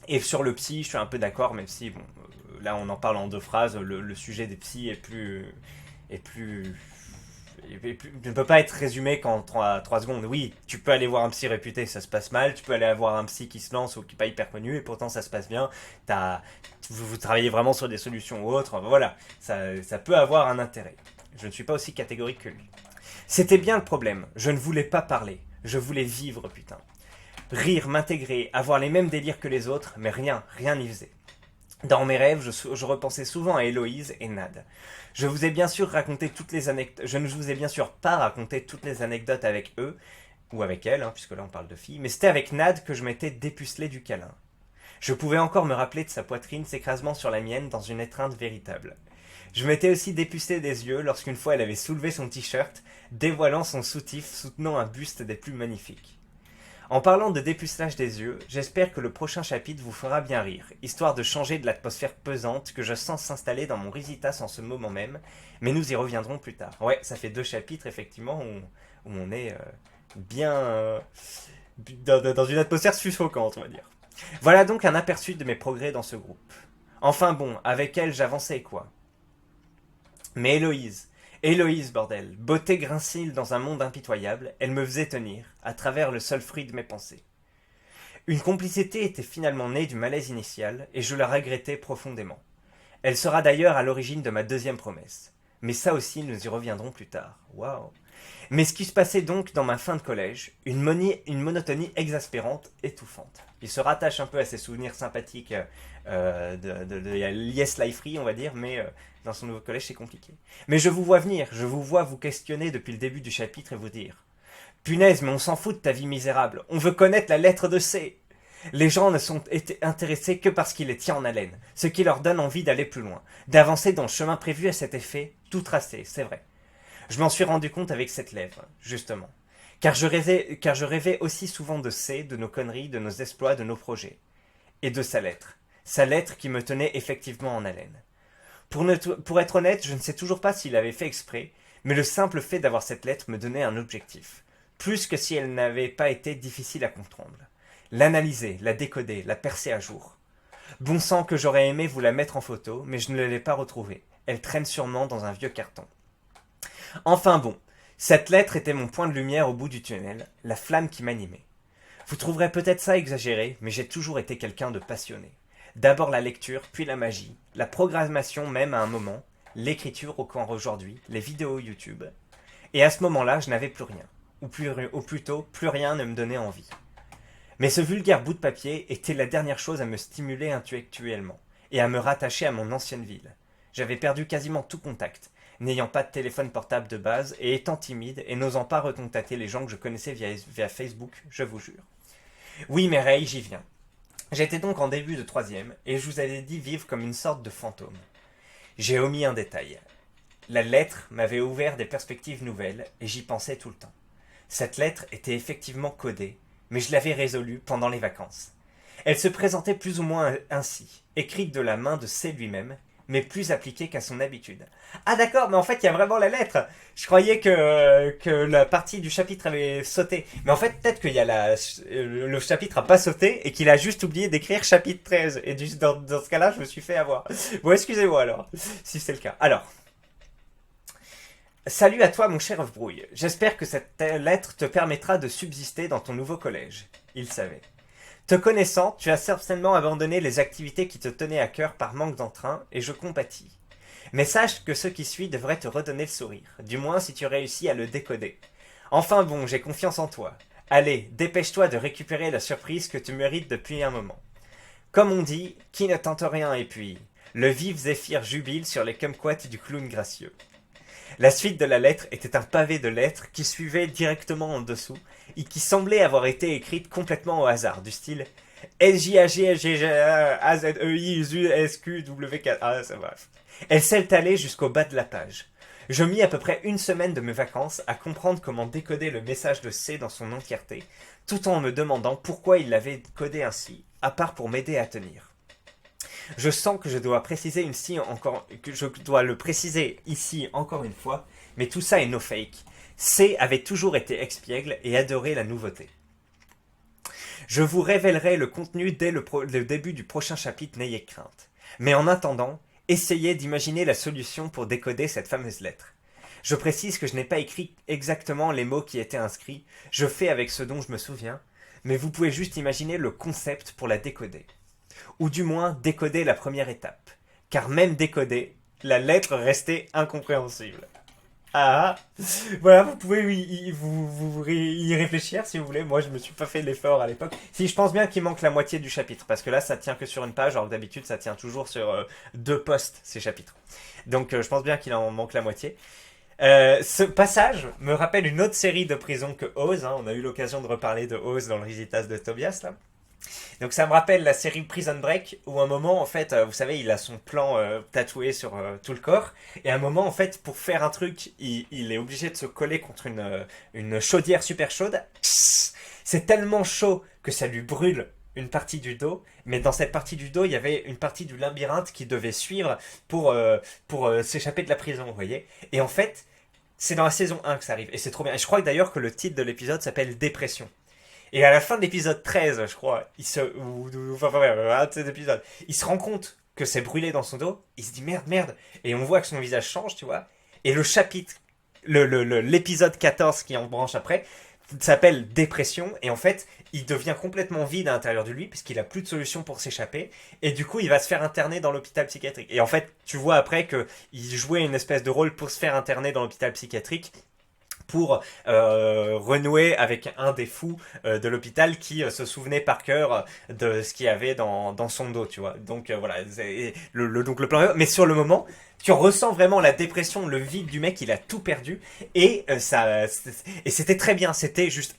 Et sur le psy, je suis un peu d'accord, même si bon, là on en parle en deux phrases, le sujet des psys est plus ne peut pas être résumé qu'en 3 secondes. Oui, tu peux aller voir un psy réputé, ça se passe mal. Tu peux aller voir un psy qui se lance ou qui n'est pas hyper connu et pourtant ça se passe bien. Vous travaillez vraiment sur des solutions ou autres. Voilà, ça peut avoir un intérêt. Je ne suis pas aussi catégorique que lui. C'était bien le problème. Je ne voulais pas parler. Je voulais vivre, putain. Rire, m'intégrer, avoir les mêmes délires que les autres, mais rien n'y faisait. Dans mes rêves, je repensais souvent à Héloïse et Nad. Je vous ai bien sûr raconté toutes les anecdotes. Je ne vous ai bien sûr pas raconté toutes les anecdotes avec eux, ou avec elle, hein, puisque là on parle de filles, mais c'était avec Nad que je m'étais dépucelé du câlin. Je pouvais encore me rappeler de sa poitrine s'écrasement sur la mienne dans une étreinte véritable. Je m'étais aussi dépucelé des yeux lorsqu'une fois elle avait soulevé son t-shirt, dévoilant son soutif soutenant un buste des plus magnifiques. En parlant de dépucelage des yeux, j'espère que le prochain chapitre vous fera bien rire, histoire de changer de l'atmosphère pesante que je sens s'installer dans mon Risitas en ce moment même, mais nous y reviendrons plus tard. Ouais, ça fait 2 chapitres effectivement où on est bien dans une atmosphère suffocante, on va dire. Voilà donc un aperçu de mes progrès dans ce groupe. Enfin bon, avec elle j'avançais quoi. Mais Héloïse, bordel, beauté grincile dans un monde impitoyable, elle me faisait tenir, à travers le seul fruit de mes pensées. Une complicité était finalement née du malaise initial, et je la regrettais profondément. Elle sera d'ailleurs à l'origine de ma 2e promesse. Mais ça aussi, nous y reviendrons plus tard. Waouh. Mais ce qui se passait donc dans ma fin de collège, une monotonie exaspérante, étouffante. Il se rattache un peu à ses souvenirs sympathiques de Lies Lifery, on va dire, mais dans son nouveau collège, c'est compliqué. Mais je vous vois venir, je vous vois vous questionner depuis le début du chapitre et vous dire « Punaise, mais on s'en fout de ta vie misérable, on veut connaître la lettre de C !» Les gens ne sont intéressés que parce qu'il les tient en haleine, ce qui leur donne envie d'aller plus loin, d'avancer dans le chemin prévu à cet effet, tout tracé, c'est vrai. Je m'en suis rendu compte avec cette lèvre, justement. Car je rêvais aussi souvent de C, de nos conneries, de nos exploits, de nos projets. Et de sa lettre. Sa lettre qui me tenait effectivement en haleine. Pour être honnête, je ne sais toujours pas s'il avait fait exprès, mais le simple fait d'avoir cette lettre me donnait un objectif. Plus que si elle n'avait pas été difficile à comprendre. L'analyser, la décoder, la percer à jour. Bon sang que j'aurais aimé vous la mettre en photo, mais je ne l'ai pas retrouvée. Elle traîne sûrement dans un vieux carton. Enfin bon, cette lettre était mon point de lumière au bout du tunnel, la flamme qui m'animait. Vous trouverez peut-être ça exagéré, mais j'ai toujours été quelqu'un de passionné. D'abord la lecture, puis la magie, la programmation même à un moment, l'écriture encore aujourd'hui, les vidéos YouTube. Et à ce moment-là, je n'avais plus rien. Ou plutôt, plus rien ne me donnait envie. Mais ce vulgaire bout de papier était la dernière chose à me stimuler intellectuellement, et à me rattacher à mon ancienne ville. J'avais perdu quasiment tout contact, n'ayant pas de téléphone portable de base, et étant timide, et n'osant pas recontacter les gens que je connaissais via Facebook, je vous jure. Oui, mais Ray, j'y viens. J'étais donc en début de 3e, et je vous avais dit vivre comme une sorte de fantôme. J'ai omis un détail. La lettre m'avait ouvert des perspectives nouvelles et j'y pensais tout le temps. Cette lettre était effectivement codée, mais je l'avais résolue pendant les vacances. Elle se présentait plus ou moins ainsi, écrite de la main de C lui-même, mais plus appliquée qu'à son habitude. Ah d'accord, mais en fait il y a vraiment la lettre. Je croyais que la partie du chapitre avait sauté. Mais en fait peut-être qu'il y a le chapitre a pas sauté et qu'il a juste oublié d'écrire chapitre 13. Et dans ce cas-là, je me suis fait avoir. Bon, excusez-moi alors, si c'est le cas. Alors, salut à toi mon cher Œuf-Brouille. J'espère que cette lettre te permettra de subsister dans ton nouveau collège. Il savait. Te connaissant, tu as certainement abandonné les activités qui te tenaient à cœur par manque d'entrain, et je compatis. Mais sache que ce qui suit devrait te redonner le sourire, du moins si tu réussis à le décoder. Enfin bon, j'ai confiance en toi. Allez, dépêche-toi de récupérer la surprise que tu mérites depuis un moment. Comme on dit, qui ne tente rien et puis... Le vif zéphyr jubile sur les kumquats du clown gracieux. La suite de la lettre était un pavé de lettres qui suivait directement en dessous et qui semblait avoir été écrite complètement au hasard, du style SJAGGAZEIZUSQWK. Ah, ça va. Elle s'étalait jusqu'au bas de la page. Je mis à peu près une semaine de mes vacances à comprendre comment décoder le message de C dans son entièreté, tout en me demandant pourquoi il l'avait codé ainsi, à part pour m'aider à tenir. Je sens que je dois le préciser ici encore une fois, mais tout ça est no fake. C avait toujours été expiègle et adorait la nouveauté. Je vous révélerai le contenu dès le début du prochain chapitre, n'ayez crainte. Mais en attendant, essayez d'imaginer la solution pour décoder cette fameuse lettre. Je précise que je n'ai pas écrit exactement les mots qui étaient inscrits, je fais avec ce dont je me souviens, mais vous pouvez juste imaginer le concept pour la décoder. Ou du moins décoder la première étape. Car même décodée, la lettre restait incompréhensible. Ah, voilà, vous pouvez y réfléchir si vous voulez. Moi, je me suis pas fait l'effort à l'époque. Si, je pense bien qu'il manque la moitié du chapitre, parce que là, ça tient que sur une page, alors que d'habitude, ça tient toujours sur 2 postes, ces chapitres. Donc, je pense bien qu'il en manque la moitié. Ce passage me rappelle une autre série de prisons que Oz. On a eu l'occasion de reparler de Oz dans le Risitas de Tobias, là. Donc ça me rappelle la série Prison Break où à un moment en fait, vous savez, il a son plan tatoué sur tout le corps et à un moment en fait pour faire un truc, il est obligé de se coller contre une chaudière super chaude. C'est tellement chaud que ça lui brûle une partie du dos, mais dans cette partie du dos il y avait une partie du labyrinthe qui devait suivre pour s'échapper de la prison, vous voyez. Et en fait c'est dans la saison 1 que ça arrive et c'est trop bien. Et je crois d'ailleurs que le titre de l'épisode s'appelle Dépression. Et à la fin de l'épisode 13, je crois, il se rend compte que c'est brûlé dans son dos, il se dit merde, et on voit que son visage change, tu vois, et le chapitre, l'épisode 14 qui en branche après, s'appelle Dépression, et en fait, il devient complètement vide à l'intérieur de lui, puisqu'il a plus de solution pour s'échapper, et du coup, il va se faire interner dans l'hôpital psychiatrique. Et en fait, tu vois après qu'il jouait une espèce de rôle pour se faire interner dans l'hôpital psychiatrique, pour renouer avec un des fous de l'hôpital qui se souvenait par cœur de ce qu'il y avait dans son dos, tu vois. Donc voilà, donc le plan. Mais sur le moment, tu ressens vraiment la dépression, le vide du mec, il a tout perdu et c'était très bien. C'était juste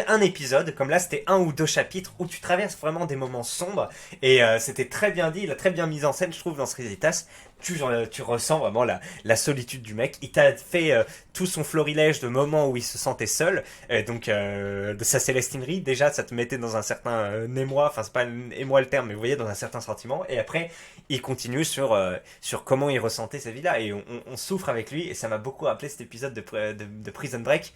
un épisode, comme là c'était 1 ou 2 chapitres où tu traverses vraiment des moments sombres et c'était très bien dit, il a très bien mis en scène je trouve dans ce Risitas. Tu ressens vraiment la solitude du mec. Il t'a fait tout son florilège de moments où il se sentait seul, donc de sa célestinerie, déjà ça te mettait dans un certain émoi, enfin c'est pas émoi le terme mais vous voyez, dans un certain sentiment, et après il continue sur comment il ressentait cette vie là et on souffre avec lui, et ça m'a beaucoup rappelé cet épisode de Prison Break.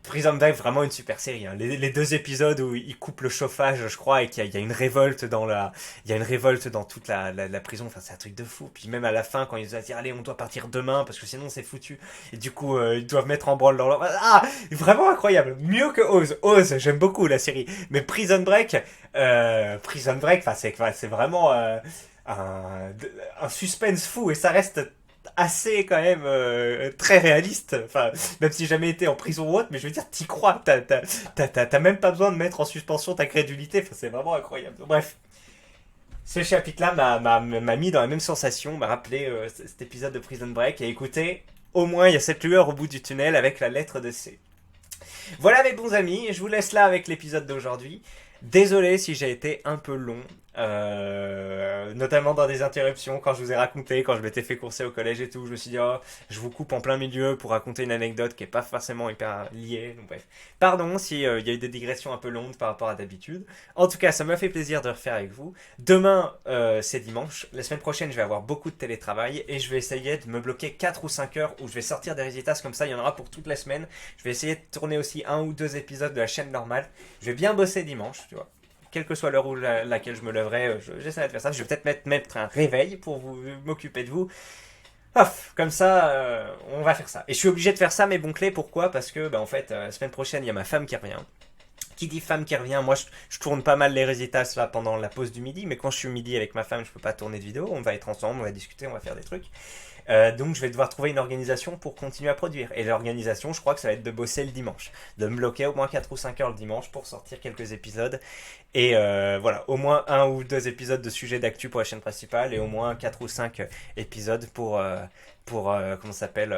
Prison Break, vraiment une super série. Les 2 épisodes où il coupe le chauffage, je crois, et qu'il y a une révolte il y a une révolte dans toute la prison. Enfin, c'est un truc de fou. Puis même à la fin, quand ils ont dit allez, on doit partir demain parce que sinon c'est foutu. Et du coup, ils doivent mettre en branle leur... Ah, vraiment incroyable. Mieux que Oz. Oz, j'aime beaucoup la série. Mais Prison Break, enfin, c'est vraiment un suspense fou et ça reste assez quand même très réaliste, enfin même si j'ai jamais été en prison ou autre, mais je veux dire t'y crois, t'as même pas besoin de mettre en suspension ta crédulité, enfin, c'est vraiment incroyable. Bref, ce chapitre-là m'a mis dans la même sensation, m'a rappelé cet épisode de Prison Break, et écoutez, au moins il y a cette lueur au bout du tunnel avec la lettre de C. Voilà mes bons amis, je vous laisse là avec l'épisode d'aujourd'hui. Désolé si j'ai été un peu long. Notamment dans des interruptions, quand je vous ai raconté, quand je m'étais fait courser au collège et tout, je me suis dit, oh, je vous coupe en plein milieu pour raconter une anecdote qui est pas forcément hyper liée, donc bref. Pardon si il y a eu des digressions un peu longues par rapport à d'habitude. En tout cas, ça m'a fait plaisir de refaire avec vous. Demain, c'est dimanche. La semaine prochaine, je vais avoir beaucoup de télétravail et je vais essayer de me bloquer 4 ou 5 heures où je vais sortir des résitas comme ça, il y en aura pour toute la semaine. Je vais essayer de tourner aussi 1 ou 2 épisodes de la chaîne normale. Je vais bien bosser dimanche, tu vois. Quelle que soit l'heure où laquelle je me lèverai, j'essaierai de faire ça. Je vais peut-être mettre un réveil pour m'occuper de vous. Off, comme ça, on va faire ça. Et je suis obligé de faire ça, mes bons clés. Pourquoi? Parce que, en fait, la semaine prochaine, il y a ma femme qui revient. Qui dit femme qui revient, moi je tourne pas mal les résitas là pendant la pause du midi, mais quand je suis midi avec ma femme, je peux pas tourner de vidéo. On va être ensemble, on va discuter, on va faire des trucs. Donc je vais devoir trouver une organisation pour continuer à produire. Et l'organisation, je crois que ça va être de bosser le dimanche. De me bloquer au moins 4 ou 5 heures le dimanche pour sortir quelques épisodes. Et voilà, au moins 1 ou 2 épisodes de sujets d'actu pour la chaîne principale et au moins 4 ou 5 épisodes pour comment ça s'appelle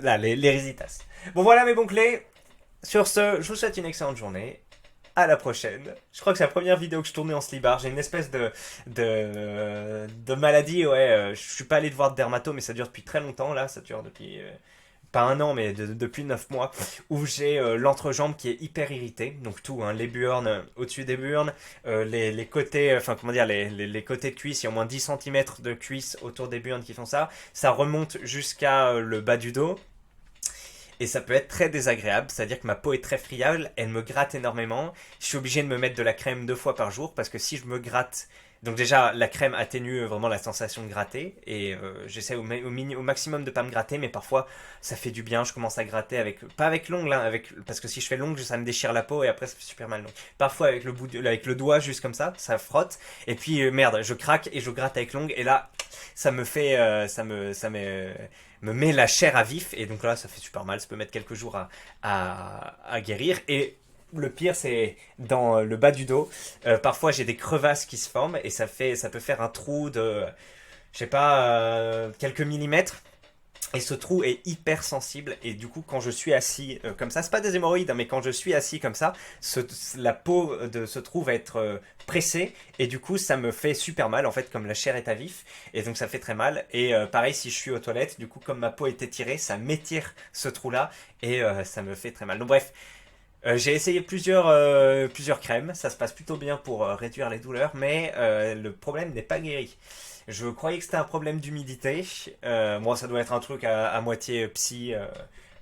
là, les résitas. Bon voilà mes bons clés. Sur ce, je vous souhaite une excellente journée. À la prochaine. Je crois que c'est la première vidéo que je tournais en slibard. J'ai une espèce de maladie. Ouais, je suis pas allé le voir de dermato, mais ça dure depuis très longtemps. Là, ça dure depuis pas un an, mais depuis 9 mois. Où j'ai l'entrejambe qui est hyper irritée. Donc tout, hein, les burnes au-dessus des burnes, les côtés, enfin comment dire, les côtés de cuisse. Il y a au moins 10 cm de cuisse autour des burnes qui font ça. Ça remonte jusqu'à le bas du dos. Et ça peut être très désagréable, c'est-à-dire que ma peau est très friable, elle me gratte énormément. Je suis obligé de me mettre de la crème 2 fois par jour parce que si je me gratte... Donc déjà, la crème atténue vraiment la sensation de gratter et j'essaie au maximum de pas me gratter, mais parfois ça fait du bien, je commence à gratter pas avec l'ongle, hein, parce que si je fais l'ongle, ça me déchire la peau et après ça fait super mal. Donc, parfois avec avec le doigt juste comme ça frotte et puis merde, je craque et je gratte avec l'ongle et là, ça me fait... me met la chair à vif et donc là ça fait super mal, ça peut mettre quelques jours à guérir et le pire c'est dans le bas du dos, parfois j'ai des crevasses qui se forment et ça peut faire un trou de je sais pas quelques millimètres. Et ce trou est hyper sensible et du coup quand je suis assis comme ça, c'est pas des hémorroïdes hein, mais quand je suis assis comme ça, la peau de ce trou va être pressée et du coup ça me fait super mal en fait comme la chair est à vif et donc ça fait très mal et pareil si je suis aux toilettes, du coup comme ma peau est étirée, ça m'étire ce trou là et ça me fait très mal. Donc bref, j'ai essayé plusieurs crèmes, ça se passe plutôt bien pour réduire les douleurs mais le problème n'est pas guéri. Je croyais que c'était un problème d'humidité. Moi, ça doit être un truc à moitié psy,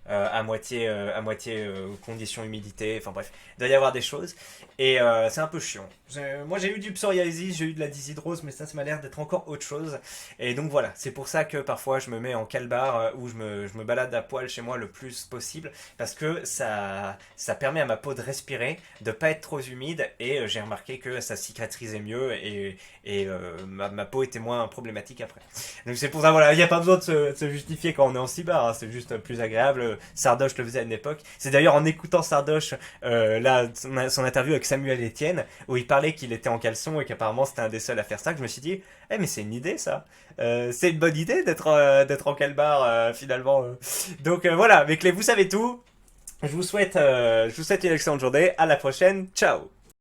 à moitié condition humidité. Enfin bref, il doit y avoir des choses. Et c'est un peu chiant. Moi, j'ai eu du psoriasis, j'ai eu de la dyshydrose, mais ça m'a l'air d'être encore autre chose. Et donc voilà, c'est pour ça que parfois je me mets en calbar ou je me balade à poil chez moi le plus possible. Parce que ça permet à ma peau de respirer, de pas être trop humide. Et j'ai remarqué que ça cicatrisait mieux et ma peau était moins problématique après. Donc c'est pour ça, voilà, il n'y a pas besoin de se justifier quand on est en cyber, hein, c'est juste plus agréable. Sardoche le faisait à une époque. C'est d'ailleurs en écoutant Sardoche, là, son interview avec Samuel Etienne, où il parlait qu'il était en caleçon et qu'apparemment c'était un des seuls à faire ça, que je me suis dit, mais c'est une idée ça. C'est une bonne idée d'être en calbar finalement. Donc voilà, mes clés, vous savez tout. Je vous souhaite une excellente journée. À la prochaine. Ciao.